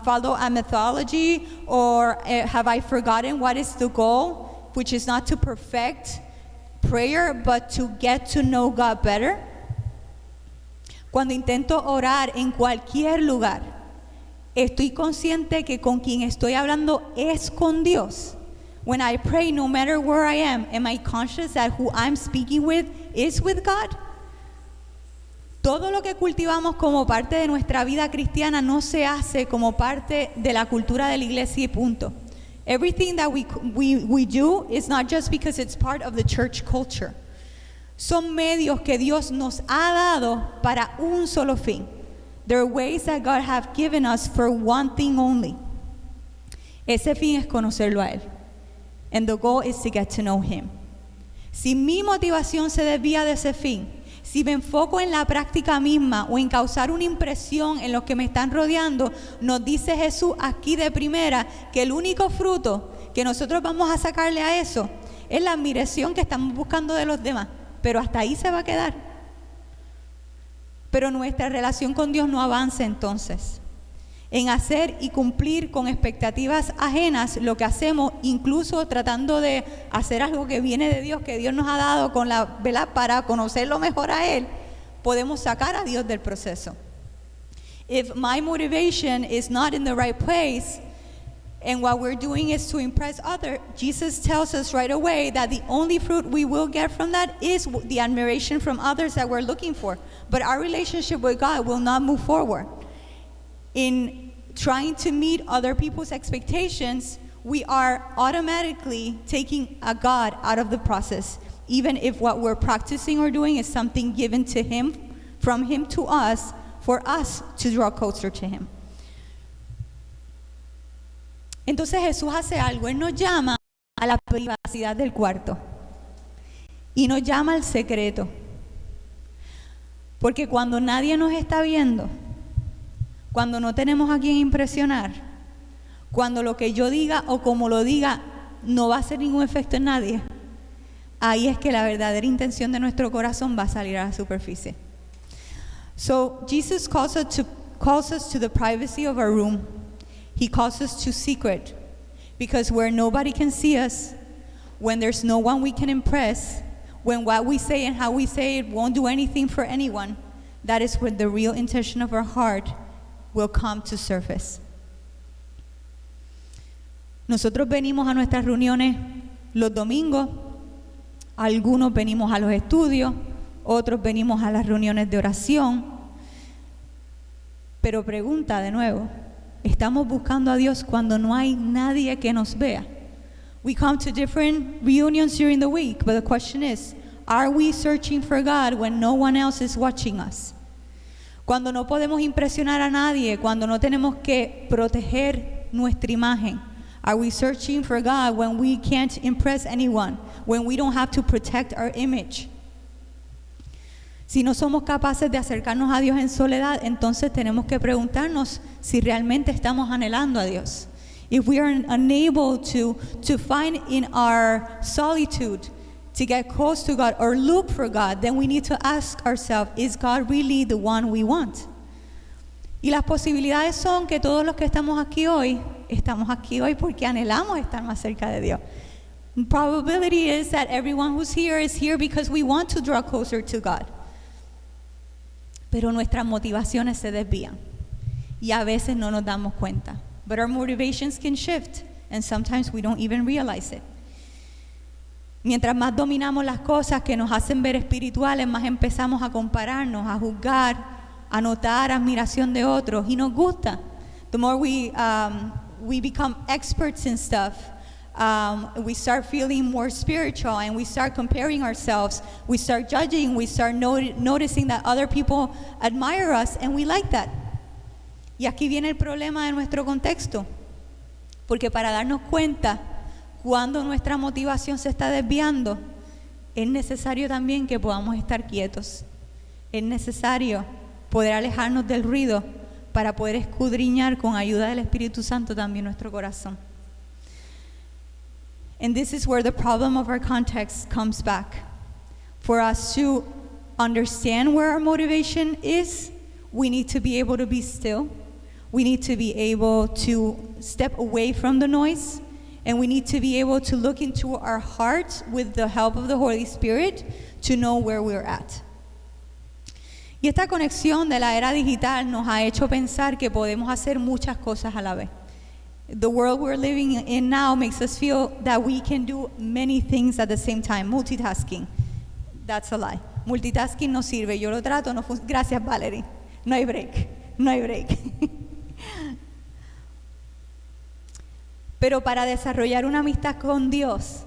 follow a methodology? Or have I forgotten what is the goal, which is not to perfect prayer, but to get to know God better? Cuando intento orar en cualquier lugar, estoy consciente que con quien estoy hablando es con Dios. When I pray, no matter where I am I conscious that who I'm speaking with is with God? Todo lo que cultivamos como parte de nuestra vida cristiana no se hace como parte de la cultura de la iglesia y punto. Everything that we do is not just because it's part of the church culture. Son medios que Dios nos ha dado para un solo fin. There are ways that God have given us for one thing only. Ese fin es conocerlo a Él. And the goal is to get to know Him. Si mi motivación se desvía de ese fin, si me enfoco en la práctica misma o en causar una impresión en los que me están rodeando, nos dice Jesús aquí de primera que el único fruto que nosotros vamos a sacarle a eso es la admiración que estamos buscando de los demás, pero hasta ahí se va a quedar. Pero nuestra relación con Dios no avanza entonces en hacer y cumplir con expectativas ajenas lo que hacemos, incluso tratando de hacer algo que viene de Dios, que Dios nos ha dado con la, ¿verdad?, para conocerlo mejor a Él, podemos sacar a Dios del proceso. If my motivation is not in the right place and what we're doing is to impress others, Jesus tells us right away that the only fruit we will get from that is the admiration from others that we're looking for. But our relationship with God will not move forward. In trying to meet other people's expectations, we are automatically taking a God out of the process, even if what we're practicing or doing is something given to Him, from Him to us, for us to draw closer to Him. Entonces Jesús hace algo, Él nos llama a la privacidad del cuarto y nos llama al secreto, porque cuando nadie nos está viendo, cuando no tenemos a quien impresionar, cuando lo que yo diga o como lo diga no va a hacer ningún efecto en nadie, ahí es que la verdadera intención de nuestro corazón va a salir a la superficie. So Jesus calls us to the privacy of our room. He calls us to secret, because where nobody can see us, when there's no one we can impress, when what we say and how we say it won't do anything for anyone, that is when the real intention of our heart will come to surface. Nosotros venimos a nuestras reuniones los domingos, algunos venimos a los estudios, otros venimos a las reuniones de oración, pero pregunta de nuevo, ¿estamos buscando a Dios cuando no hay nadie que nos vea? We come to different reunions during the week, but the question is, are we searching for God when no one else is watching us? Cuando no podemos impresionar a nadie, cuando no tenemos que proteger nuestra imagen. Are we searching for God when we can't impress anyone? When we don't have to protect our image? Si no somos capaces de acercarnos a Dios en soledad, entonces tenemos que preguntarnos si realmente estamos anhelando a Dios. If we are unable to find in our solitude to get close to God or look for God, then we need to ask ourselves, is God really the one we want? Y las posibilidades son que todos los que estamos aquí hoy porque anhelamos estar más cerca de Dios. The probability is that everyone who's here is here because we want to draw closer to God. Pero nuestras motivaciones se desvían y a veces no nos damos cuenta. But our motivations can shift and sometimes we don't even realize it. Mientras más dominamos las cosas que nos hacen ver espirituales, más empezamos a compararnos, a juzgar, a notar admiración de otros y nos gusta. The more we become experts in stuff, we start feeling more spiritual and we start comparing ourselves, we start judging, we start noticing that other people admire us and we like that. Y aquí viene el problema de nuestro contexto, porque para darnos cuenta cuando nuestra motivación se está desviando, es necesario también que podamos estar quietos. Es necesario poder alejarnos del ruido para poder escudriñar con ayuda del Espíritu Santo también nuestro corazón. And this is where the problem of our context comes back. For us to understand where our motivation is, we need to be able to be still. We need to be able to step away from the noise. And we need to be able to look into our hearts with the help of the Holy Spirit to know where we're at. Y esta conexión de la era digital nos ha hecho pensar que podemos hacer muchas cosas a la vez. The world we're living in now makes us feel that we can do many things at the same time. Multitasking. That's a lie. Multitasking no sirve. Yo lo trato, no funciona. Gracias, Valerie. No hay break. No hay break. Pero para desarrollar una amistad con Dios,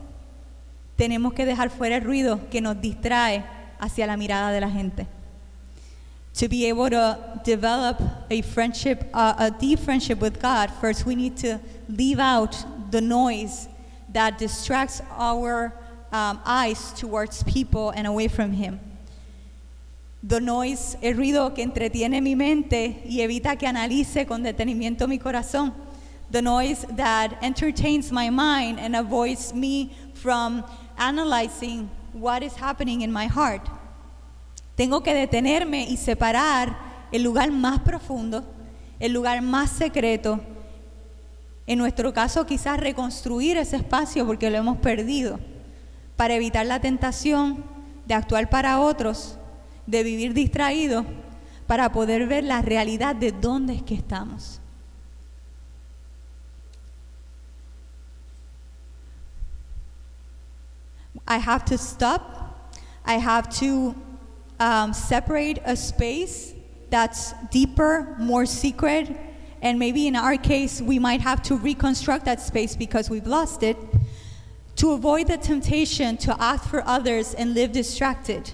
tenemos que dejar fuera el ruido que nos distrae hacia la mirada de la gente. To be able to develop a friendship, a deep friendship with God, first we need to leave out the noise that distracts our eyes towards people and away from Him. The noise, el ruido que entretiene mi mente y evita que analice con detenimiento mi corazón. The noise that entertains my mind and avoids me from analyzing what is happening in my heart. Tengo que detenerme y separar el lugar más profundo, el lugar más secreto. En nuestro caso, quizás reconstruir ese espacio porque lo hemos perdido, para evitar la tentación de actuar para otros, de vivir distraído, para poder ver la realidad de dónde es que estamos. I have to stop. I have to separate a space that's deeper, more secret, and maybe in our case, we might have to reconstruct that space because we've lost it, to avoid the temptation to act for others and live distracted,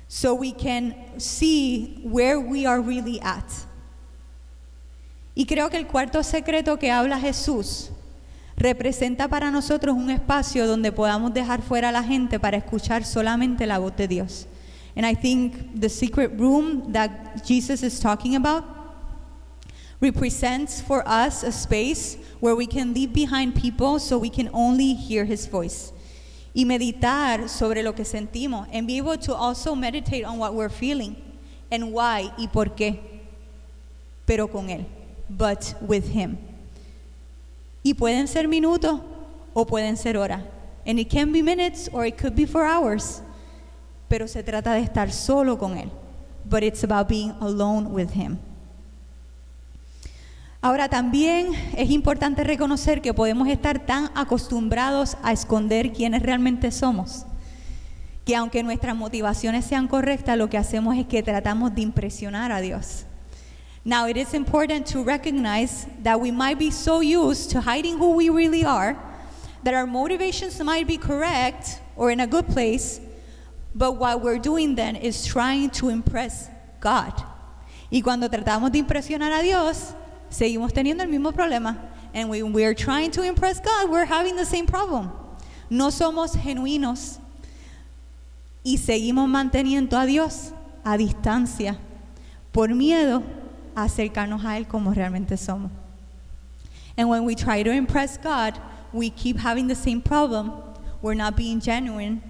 so we can see where we are really at. Y creo que el cuarto secreto que habla Jesús representa para nosotros un espacio donde podamos dejar fuera a la gente para escuchar solamente la voz de Dios. And I think the secret room that Jesus is talking about represents for us a space where we can leave behind people so we can only hear His voice. Y meditar sobre lo que sentimos and be able to also meditate on what we're feeling and why y por qué. Pero con Él, but with Him. Y pueden ser minutos o pueden ser horas. And it can be minutes or it could be for hours. Pero se trata de estar solo con Él. But it's about being alone with Him. Ahora también es importante reconocer que podemos estar tan acostumbrados a esconder quiénes realmente somos, que aunque nuestras motivaciones sean correctas, lo que hacemos es que tratamos de impresionar a Dios. Now, it is important to recognize that we might be so used to hiding who we really are, that our motivations might be correct or in a good place, but what we're doing then is trying to impress God. Y cuando tratamos de impresionar a Dios, seguimos teniendo el mismo problema. And when we're trying to impress God, we're having the same problem. No somos genuinos y seguimos manteniendo a Dios a distancia por miedo a acercarnos a Él como realmente somos. And when we try to impress God, we keep having the same problem. We're not being genuine,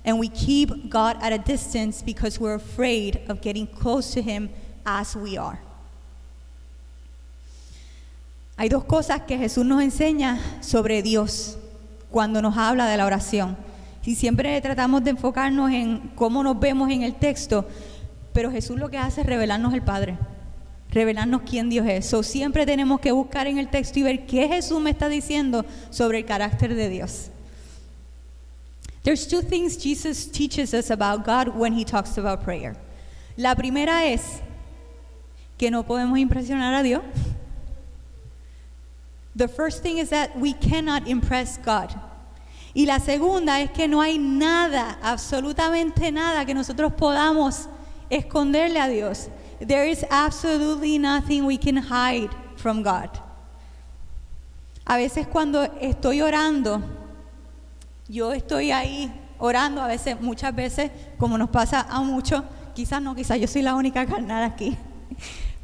and we keep God at a distance because we're afraid of getting close to Him as we are. Hay dos cosas que Jesús nos enseña sobre Dios cuando nos habla de la oración. Y siempre tratamos de enfocarnos en cómo nos vemos en el texto, pero Jesús lo que hace es revelarnos el Padre, revelarnos quién Dios es. So, siempre tenemos que buscar en el texto y ver qué Jesús me está diciendo sobre el carácter de Dios. There's two things Jesus teaches us about God when He talks about prayer. La primera es que no podemos impresionar a Dios. The first thing is that we cannot impress God. Y la segunda es que no hay nada, absolutamente nada que nosotros podamos esconderle a Dios. There is absolutely nothing we can hide from God. A veces cuando estoy orando, yo estoy ahí orando, a veces, muchas veces, como nos pasa a muchos, quizás yo soy la única carnal aquí.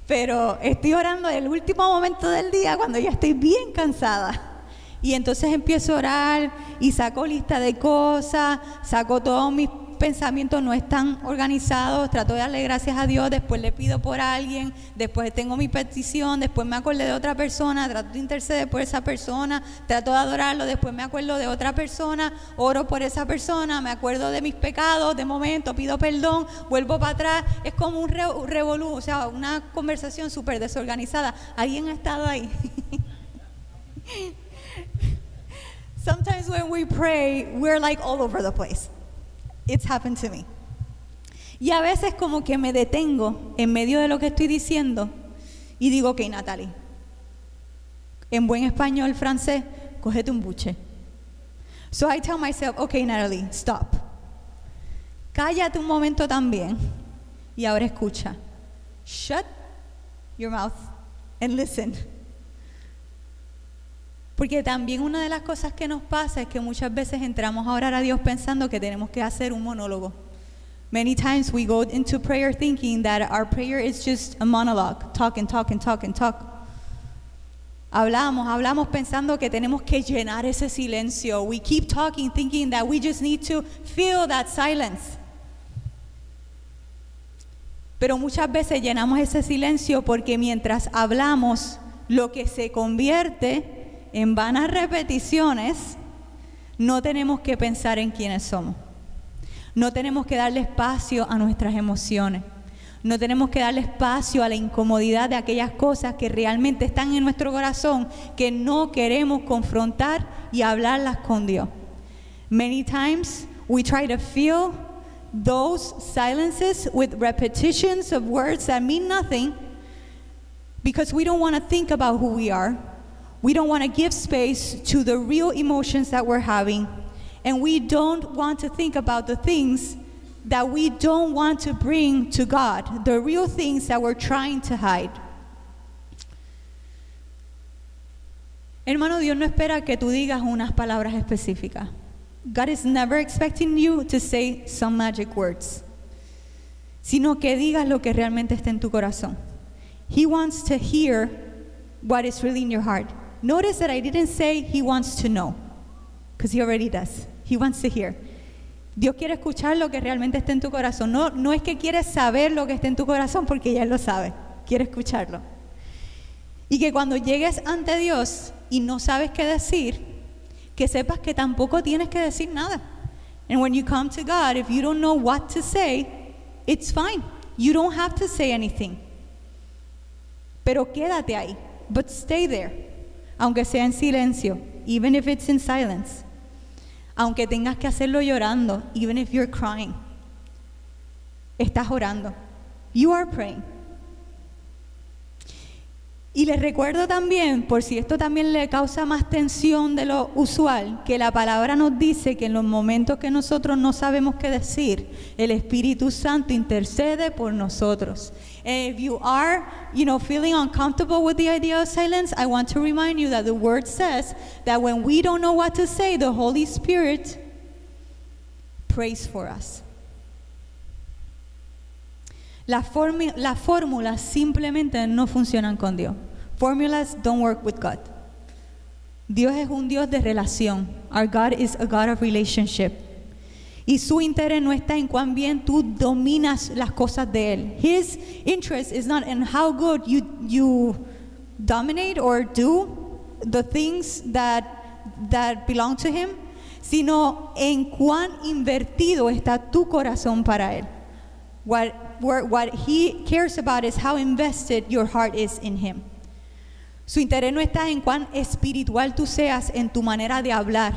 Pero estoy orando en el último momento del día cuando ya estoy bien cansada. Y entonces empiezo a orar y saco lista de cosas, saco todos mis pensamientos, no están organizados, trato de darle gracias a Dios, después le pido por alguien, después tengo mi petición, después me acordé de otra persona, trato de interceder por esa persona, trato de adorarlo, después me acuerdo de otra persona, oro por esa persona, me acuerdo de mis pecados, de momento pido perdón, vuelvo para atrás, es como un revolú, o sea, una conversación súper desorganizada. ¿Alguien ha estado ahí? Sometimes when we pray, we're like all over the place. It's happened to me. Y a veces como que me detengo en medio de lo que estoy diciendo y digo, ok, Natalie, en buen español francés, cógete un buche. So I tell myself, ok, Natalie, stop. Cállate un momento también y ahora escucha. Shut your mouth and listen. Porque también una de las cosas que nos pasa es que muchas veces entramos a orar a Dios pensando que tenemos que hacer un monólogo. Many times we go into prayer thinking that our prayer is just a monologue, talk and talk and talk and talk. Hablamos pensando que tenemos que llenar ese silencio. We keep talking thinking that we just need to fill that silence. Pero muchas veces llenamos ese silencio porque mientras hablamos, lo que se convierte en vanas repeticiones, no tenemos que pensar en quiénes somos. No tenemos que darle espacio a nuestras emociones. No tenemos que darle espacio a la incomodidad de aquellas cosas que realmente están en nuestro corazón, que no queremos confrontar y hablarlas con Dios. Many times we try to fill those silences with repetitions of words that mean nothing because we don't want to think about who we are. We don't want to give space to the real emotions that we're having, and we don't want to think about the things that we don't want to bring to God, the real things that we're trying to hide. Hermano, Dios no espera que tú digas unas palabras específicas. God is never expecting you to say some magic words, sino que digas lo que realmente está en tu corazón. He wants to hear what is really in your heart. Notice that I didn't say He wants to know, because He already does. He wants to hear. Dios quiere escuchar lo que realmente está en tu corazón. No es que quiere saber lo que está en tu corazón, porque ya Él lo sabe. Quiere escucharlo. Y que cuando llegues ante Dios y no sabes qué decir, que sepas que tampoco tienes que decir nada. And when you come to God, if you don't know what to say, it's fine. You don't have to say anything. Pero quédate ahí. But stay there. Aunque sea en silencio, even if it's in silence. Aunque tengas que hacerlo llorando, even if you're crying. Estás orando. You are praying. Y les recuerdo también, por si esto también le causa más tensión de lo usual, que la palabra nos dice que en los momentos que nosotros no sabemos qué decir, el Espíritu Santo intercede por nosotros. And if you are, feeling uncomfortable with the idea of silence, I want to remind you that the Word says that when we don't know what to say, the Holy Spirit prays for us. Las fórmulas simplemente no funcionan con Dios. Formulas don't work with God. Dios es un Dios de relación. Our God is a God of relationship. Y su interés no está en cuán bien tú dominas las cosas de Él. His interest is not in how good you dominate or do the things that belong to Him, sino en cuán invertido está tu corazón para Él. What He cares about is how invested your heart is in Him. Su interés no está en cuán espiritual tú seas en tu manera de hablar,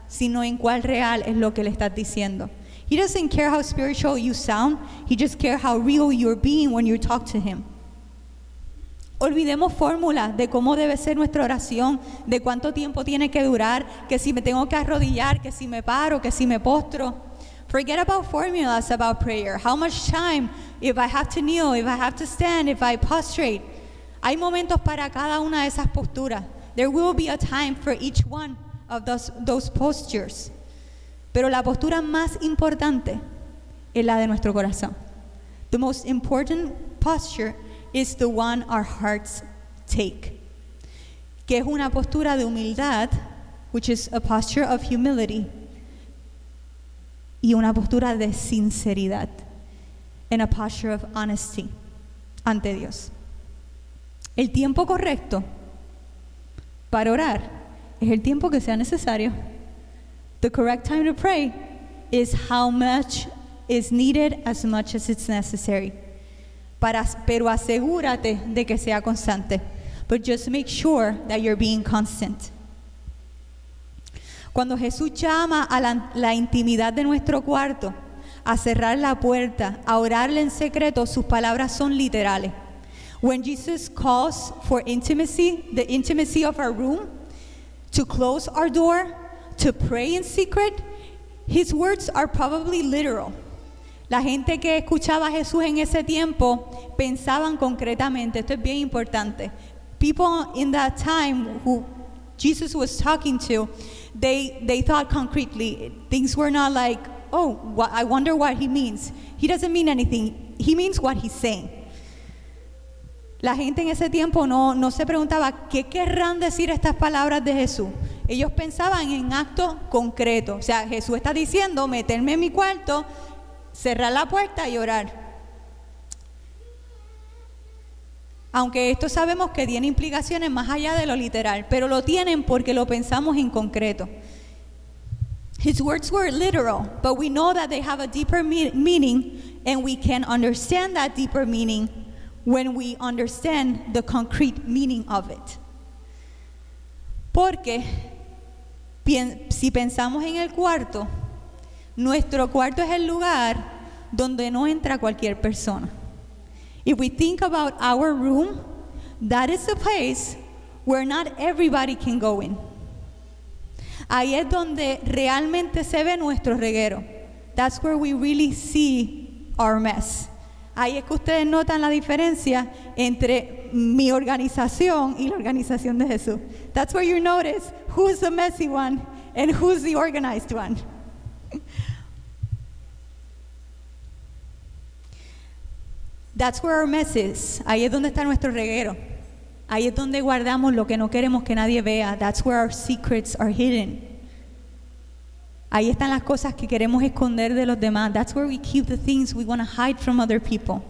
sino en cuál real es lo que le estás diciendo. He doesn't care how spiritual you sound, He just cares how real you're being when you talk to Him. Olvidemos fórmulas de cómo debe ser nuestra oración, de cuánto tiempo tiene que durar, que si me tengo que arrodillar, que si me paro, que si me postro. Forget about formulas about prayer. How much time, if I have to kneel, if I have to stand, if I prostrate. Hay momentos para cada una de esas posturas. There will be a time for each one of those postures. Pero la postura más importante es la de nuestro corazón. The most important posture is the one our hearts take. Que es una postura de humildad, which is a posture of humility. Y una postura de sinceridad. And a posture of honesty ante Dios. El tiempo correcto para orar es el tiempo que sea necesario. The correct time to pray is how much is needed as much as it's necessary. Pero asegúrate de que sea constante. But just make sure that you're being constant. Cuando Jesús llama a la intimidad de nuestro cuarto, a cerrar la puerta, a orarle en secreto, sus palabras son literales. When Jesus calls for intimacy, the intimacy of our room, to close our door, to pray in secret, His words are probably literal. La gente que escuchaba a Jesús en ese tiempo pensaban concretamente. Esto es bien importante. People in that time who Jesus was talking to, they thought concretely. Things were not like, I wonder what He means. He doesn't mean anything. He means what He's saying. La gente en ese tiempo no se preguntaba qué querrán decir estas palabras de Jesús. Ellos pensaban en actos concretos. O sea, Jesús está diciendo meterme en mi cuarto, cerrar la puerta y orar. Aunque esto sabemos que tiene implicaciones más allá de lo literal, pero lo tienen porque lo pensamos en concreto. His words were literal, but we know that they have a deeper meaning, and we can understand that deeper meaning when we understand the concrete meaning of it. Porque si pensamos en el cuarto, nuestro cuarto es el lugar donde no entra cualquier persona. If we think about our room, that is a place where not everybody can go in. Ahí es donde realmente se ve nuestro reguero. That's where we really see our mess. Ahí es que ustedes notan la diferencia entre mi organización y la organización de Jesús. That's where you notice who's the messy one and who's the organized one. That's where our mess is. Ahí es donde está nuestro reguero. Ahí es donde guardamos lo que no queremos que nadie vea. That's where our secrets are hidden. Ahí están las cosas que queremos esconder de los demás. That's where we keep the things we want to hide from other people.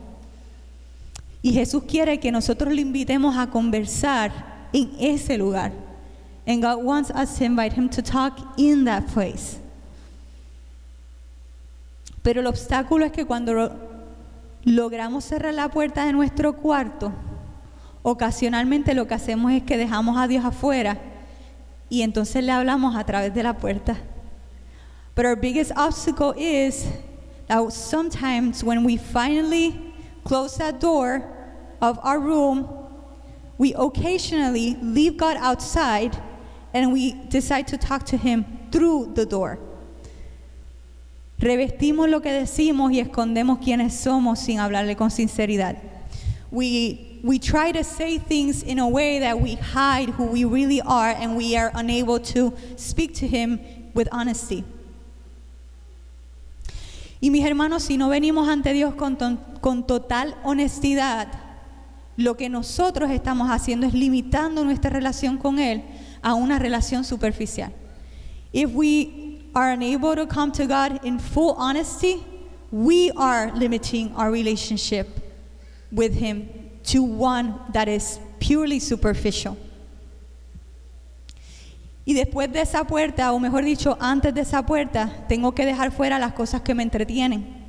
Y Jesús quiere que nosotros le invitemos a conversar en ese lugar. And God wants us to invite Him to talk in that place. Pero el obstáculo es que cuando logramos cerrar la puerta de nuestro cuarto, ocasionalmente lo que hacemos es que dejamos a Dios afuera y entonces le hablamos a través de la puerta. But our biggest obstacle is that sometimes when we finally close that door of our room, we occasionally leave God outside and we decide to talk to Him through the door. Revestimos lo que decimos y escondemos quiénes somos sin hablarle con sinceridad. We try to say things in a way that we hide who we really are, and we are unable to speak to Him with honesty. Y mis hermanos, si no venimos ante Dios con total honestidad, lo que nosotros estamos haciendo es limitando nuestra relación con Él a una relación superficial. If we are unable to come to God in full honesty, we are limiting our relationship with Him to one that is purely superficial. Y después de esa puerta, o mejor dicho, antes de esa puerta, tengo que dejar fuera las cosas que me entretienen,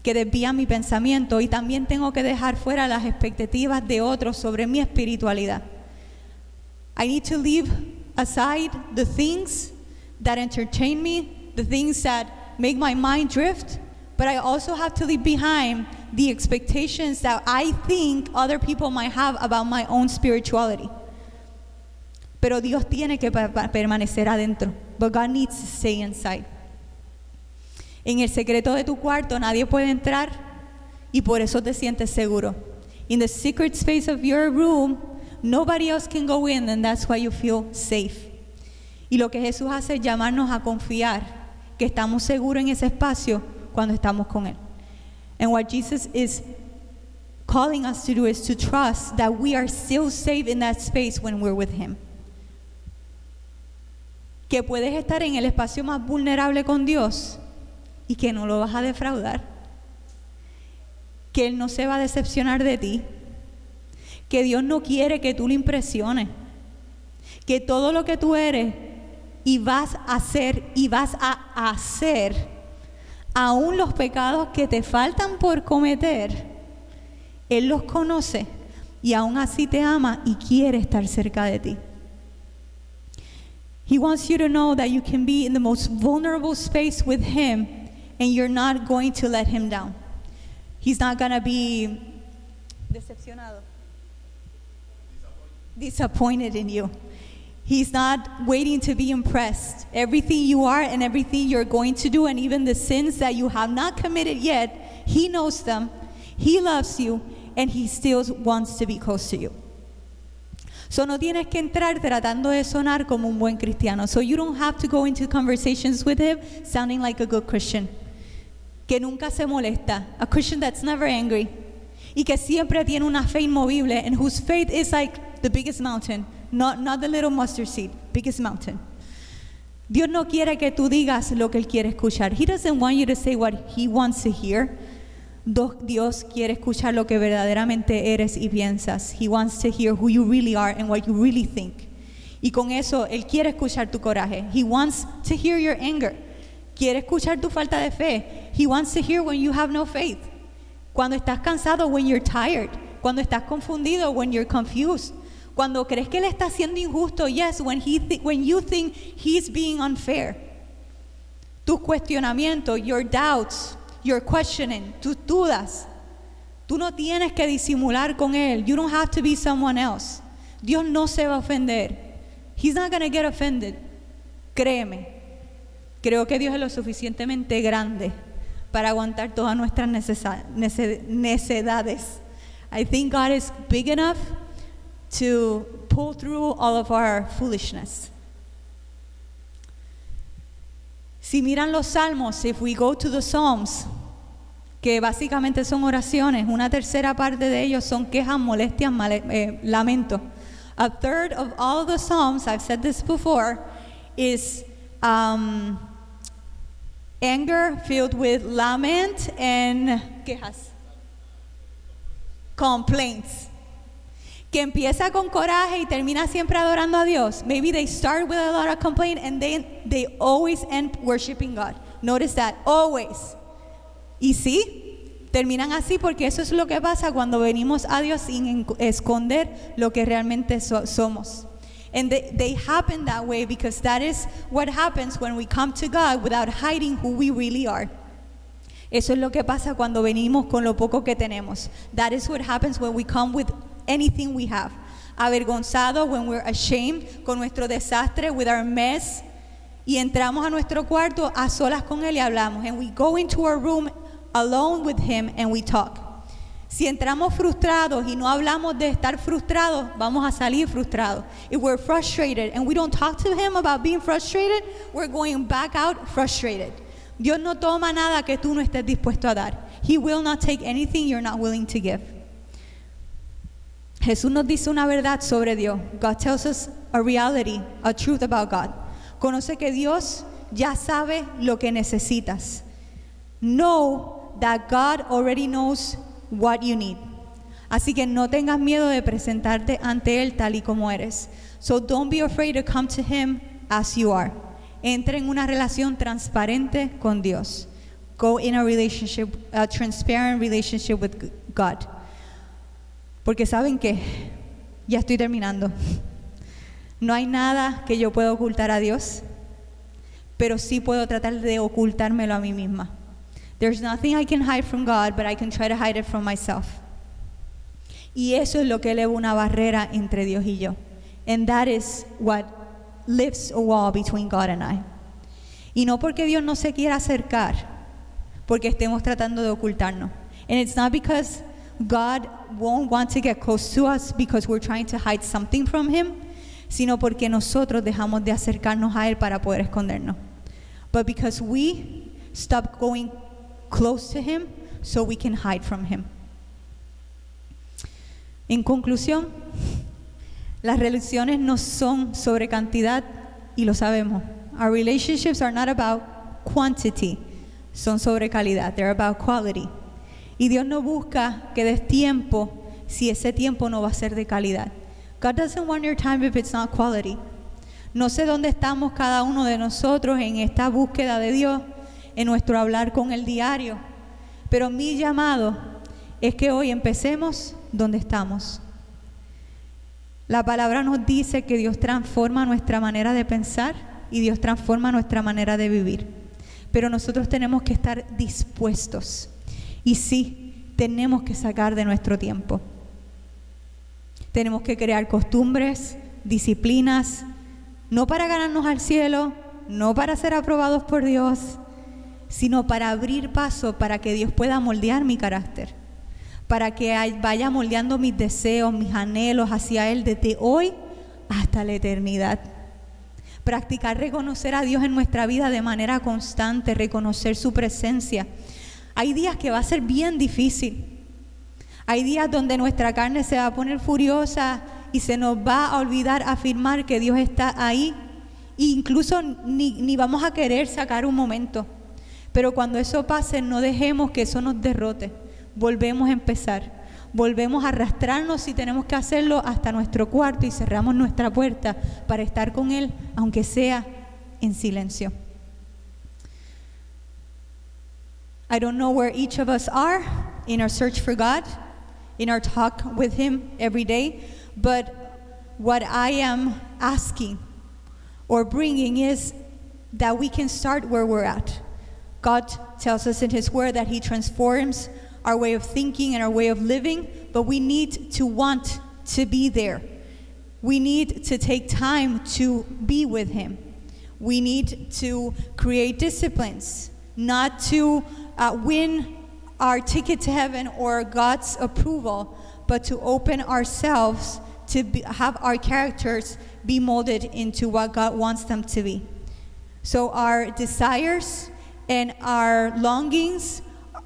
que desvían mi pensamiento, y también tengo que dejar fuera las expectativas de otros sobre mi espiritualidad. I need to leave aside the things that entertain me, the things that make my mind drift, but I also have to leave behind the expectations that I think other people might have about my own spirituality. Pero Dios tiene que permanecer adentro. But God needs to stay inside. En el secreto de tu cuarto nadie puede entrar, y por eso te sientes seguro. In the secret space of your room, nobody else can go in, and that's why you feel safe. Y lo que Jesús hace es llamarnos a confiar que estamos seguros en ese espacio cuando estamos con Él. And what Jesus is calling us to do is to trust that we are still safe in that space when we're with Him. Que puedes estar en el espacio más vulnerable con Dios y que no lo vas a defraudar. Que Él no se va a decepcionar de ti. Que Dios no quiere que tú lo impresiones. Que todo lo que tú eres y vas a hacer, aún los pecados que te faltan por cometer, Él los conoce y aún así te ama y quiere estar cerca de ti. He wants you to know that you can be in the most vulnerable space with Him and you're not going to let Him down. He's not going to be disappointed in you. He's not waiting to be impressed. Everything you are and everything you're going to do, and even the sins that you have not committed yet, He knows them, He loves you, and He still wants to be close to you. So no tienes que entrar tratando de sonar como un buen cristiano. So you don't have to go into conversations with Him sounding like a good Christian. Que nunca se molesta. A Christian that's never angry. Y que siempre tiene una fe inmovible, and whose faith is like the biggest mountain. Not the little mustard seed, biggest mountain. Dios no quiere que tú digas lo que Él quiere escuchar. He doesn't want you to say what He wants to hear. Dios quiere escuchar lo que verdaderamente eres y piensas. He wants to hear who you really are and what you really think. Y con eso, Él quiere escuchar tu coraje. He wants to hear your anger. Quiere escuchar tu falta de fe. He wants to hear when you have no faith. Cuando estás cansado, when you're tired. Cuando estás confundido, when you're confused. Cuando crees que Él está siendo injusto, yes, when you think He's being unfair. Tus cuestionamientos, your doubts, your questioning, tus dudas. Tú no tienes que disimular con Él. You don't have to be someone else. Dios no se va a ofender. He's not going to get offended. Créeme. Creo que Dios es lo suficientemente grande para aguantar todas nuestras necedades. I think God is big enough to pull through all of our foolishness. Si miran los salmos, if we go to the Psalms, que básicamente son oraciones, una tercera parte de ellos son quejas, molestias, lamento. A third of all the Psalms, I've said this before, is anger filled with lament and quejas, complaints. Que empieza con coraje y termina siempre adorando a Dios. Maybe they start with a lot of complaint and then they always end worshiping God. Notice that, always. Y sí, terminan así porque eso es lo que pasa cuando venimos a Dios sin esconder lo que realmente somos. And they happen that way because that is what happens when we come to God without hiding who we really are. Eso es lo que pasa cuando venimos con lo poco que tenemos. That is what happens when we come with anything we have. avergonzados, when we're ashamed, con nuestro desastre, with our mess, y entramos a nuestro cuarto a solas con Él y hablamos. And we go into our room alone with Him and we talk. Si entramos frustrados y no hablamos de estar frustrados, vamos a salir frustrados. If we're frustrated and we don't talk to Him about being frustrated, we're going back out frustrated. Dios no toma nada que tú no estés dispuesto a dar. He will not take anything you're not willing to give. Jesús nos dice una verdad sobre Dios. God tells us a reality, a truth about God. Conoce que Dios ya sabe lo que necesitas. Know that God already knows what you need. Así que no tengas miedo de presentarte ante Él tal y como eres. So don't be afraid to come to Him as you are. Entra en una relación transparente con Dios. Go in a transparent relationship with God. Porque saben que ya estoy terminando. No hay nada que yo pueda ocultar a Dios, pero sí puedo tratar de ocultármelo a mí misma. There's nothing I can hide from God, but I can try to hide it from myself. Y eso es lo que eleva una barrera entre Dios y yo. And that is what lifts a wall between God and I. Y no porque Dios no se quiera acercar, porque estemos tratando de ocultarnos. And it's not because God won't want to get close to us because we're trying to hide something from Him, sino porque nosotros dejamos de acercarnos a Él para poder escondernos. But because we stop going close to Him so we can hide from Him. En conclusión, las relaciones no son sobre cantidad y lo sabemos. Our relationships are not about quantity, son sobre calidad. They're about quality. Y Dios no busca que des tiempo si ese tiempo no va a ser de calidad. God doesn't want your time if it's not quality. No sé dónde estamos cada uno de nosotros en esta búsqueda de Dios, en nuestro hablar con el diario, pero mi llamado es que hoy empecemos donde estamos. La palabra nos dice que Dios transforma nuestra manera de pensar y Dios transforma nuestra manera de vivir, pero nosotros tenemos que estar dispuestos y sí, tenemos que sacar de nuestro tiempo. Tenemos que crear costumbres, disciplinas, no para ganarnos al cielo, no para ser aprobados por Dios, sino para abrir paso para que Dios pueda moldear mi carácter, para que vaya moldeando mis deseos, mis anhelos hacia Él desde hoy hasta la eternidad. Practicar reconocer a Dios en nuestra vida de manera constante, reconocer su presencia. Hay días que va a ser bien difícil. Hay días donde nuestra carne se va a poner furiosa y se nos va a olvidar afirmar que Dios está ahí. E incluso ni vamos a querer sacar un momento. Pero cuando eso pase, no dejemos que eso nos derrote. Volvemos a empezar. Volvemos a arrastrarnos si tenemos que hacerlo hasta nuestro cuarto y cerramos nuestra puerta para estar con Él, aunque sea en silencio. I don't know where each of us are in our search for God, in our talk with Him every day, but what I am asking or bringing is that we can start where we're at. God tells us in His Word that He transforms our way of thinking and our way of living, but we need to want to be there. We need to take time to be with Him. We need to create disciplines, not to win our ticket to heaven or God's approval, but to open ourselves to have our characters be molded into what God wants them to be. So our desires and our longings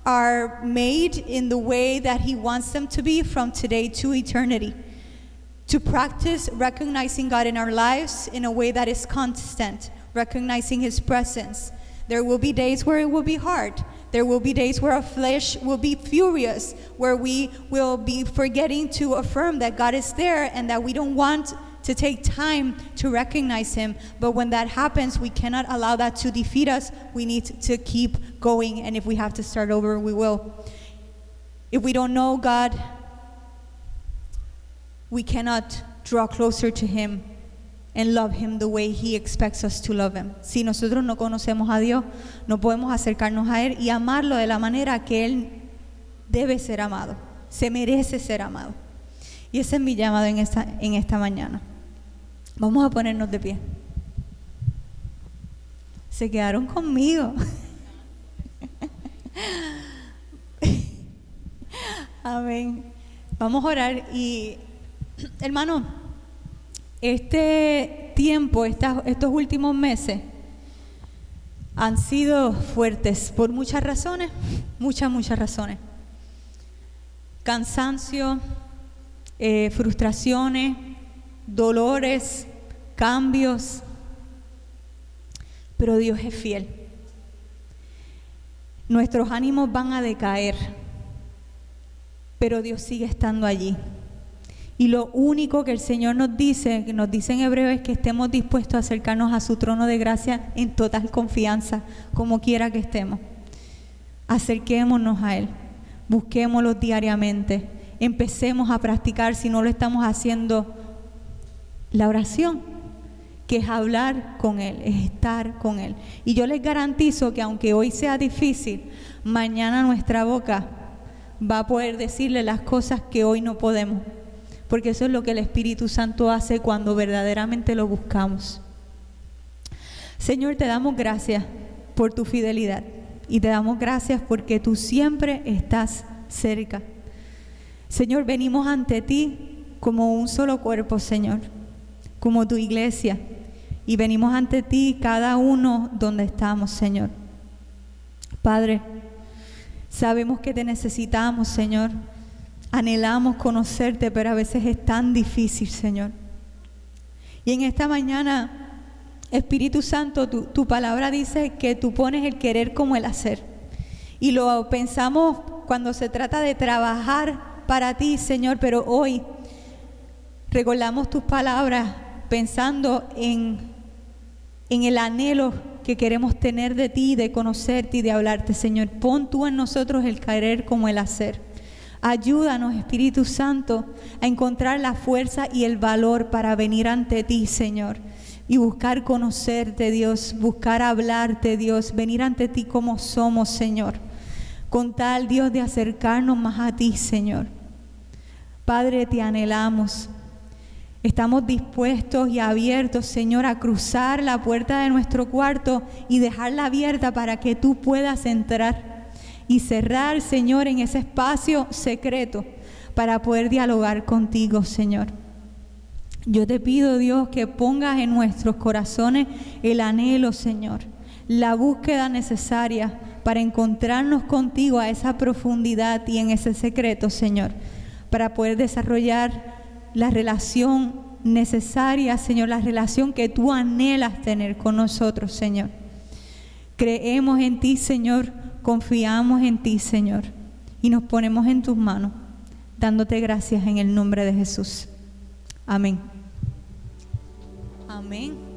are made in the way that He wants them to be from today to eternity. To practice recognizing God in our lives in a way that is constant, recognizing His presence. There will be days where it will be hard. There will be days where our flesh will be furious, where we will be forgetting to affirm that God is there and that we don't want to take time to recognize Him. But when that happens, we cannot allow that to defeat us. We need to keep going, and if we have to start over, we will. If we don't know God, we cannot draw closer to Him and love Him the way He expects us to love Him. Si nosotros no conocemos a Dios, no podemos acercarnos a Él y amarlo de la manera que Él debe ser amado, se merece ser amado. Y ese es mi llamado en esta mañana. Vamos a ponernos de pie. Se quedaron conmigo. Amén. Vamos a orar y, hermano, este tiempo, estos últimos meses han sido fuertes por muchas razones, muchas razones. Cansancio, frustraciones, dolores, cambios, pero Dios es fiel. Nuestros ánimos van a decaer, pero Dios sigue estando allí. Y lo único que el Señor nos dice en Hebreo, es que estemos dispuestos a acercarnos a su trono de gracia en total confianza, como quiera que estemos. Acerquémonos a Él, busquémoslo diariamente, empecemos a practicar, si no lo estamos haciendo, la oración, que es hablar con Él, es estar con Él. Y yo les garantizo que aunque hoy sea difícil, mañana nuestra boca va a poder decirle las cosas que hoy no podemos, porque eso es lo que el Espíritu Santo hace cuando verdaderamente lo buscamos. Señor, te damos gracias por tu fidelidad y te damos gracias porque tú siempre estás cerca. Señor, venimos ante ti como un solo cuerpo, Señor, como tu iglesia, y venimos ante ti cada uno donde estamos, Señor. Padre, sabemos que te necesitamos, Señor. Anhelamos conocerte, pero a veces es tan difícil, Señor. Y en esta mañana, Espíritu Santo, tu palabra dice que tú pones el querer como el hacer. Y lo pensamos cuando se trata de trabajar para ti, Señor, pero hoy recordamos tus palabras pensando en el anhelo que queremos tener de ti, de conocerte y de hablarte, Señor. Pon tú en nosotros el querer como el hacer. Ayúdanos, Espíritu Santo, a encontrar la fuerza y el valor para venir ante ti, Señor, y buscar conocerte, Dios, buscar hablarte, Dios, venir ante ti como somos, Señor, con tal, Dios, de acercarnos más a ti, Señor. Padre, te anhelamos. Estamos dispuestos y abiertos, Señor, a cruzar la puerta de nuestro cuarto y dejarla abierta para que tú puedas entrar y cerrar, Señor, en ese espacio secreto para poder dialogar contigo, Señor. Yo te pido, Dios, que pongas en nuestros corazones el anhelo, Señor, la búsqueda necesaria para encontrarnos contigo a esa profundidad y en ese secreto, Señor, para poder desarrollar la relación necesaria, Señor, la relación que tú anhelas tener con nosotros, Señor. Creemos en ti, Señor, confiamos en ti, Señor, y nos ponemos en tus manos, dándote gracias en el nombre de Jesús. Amén. Amén.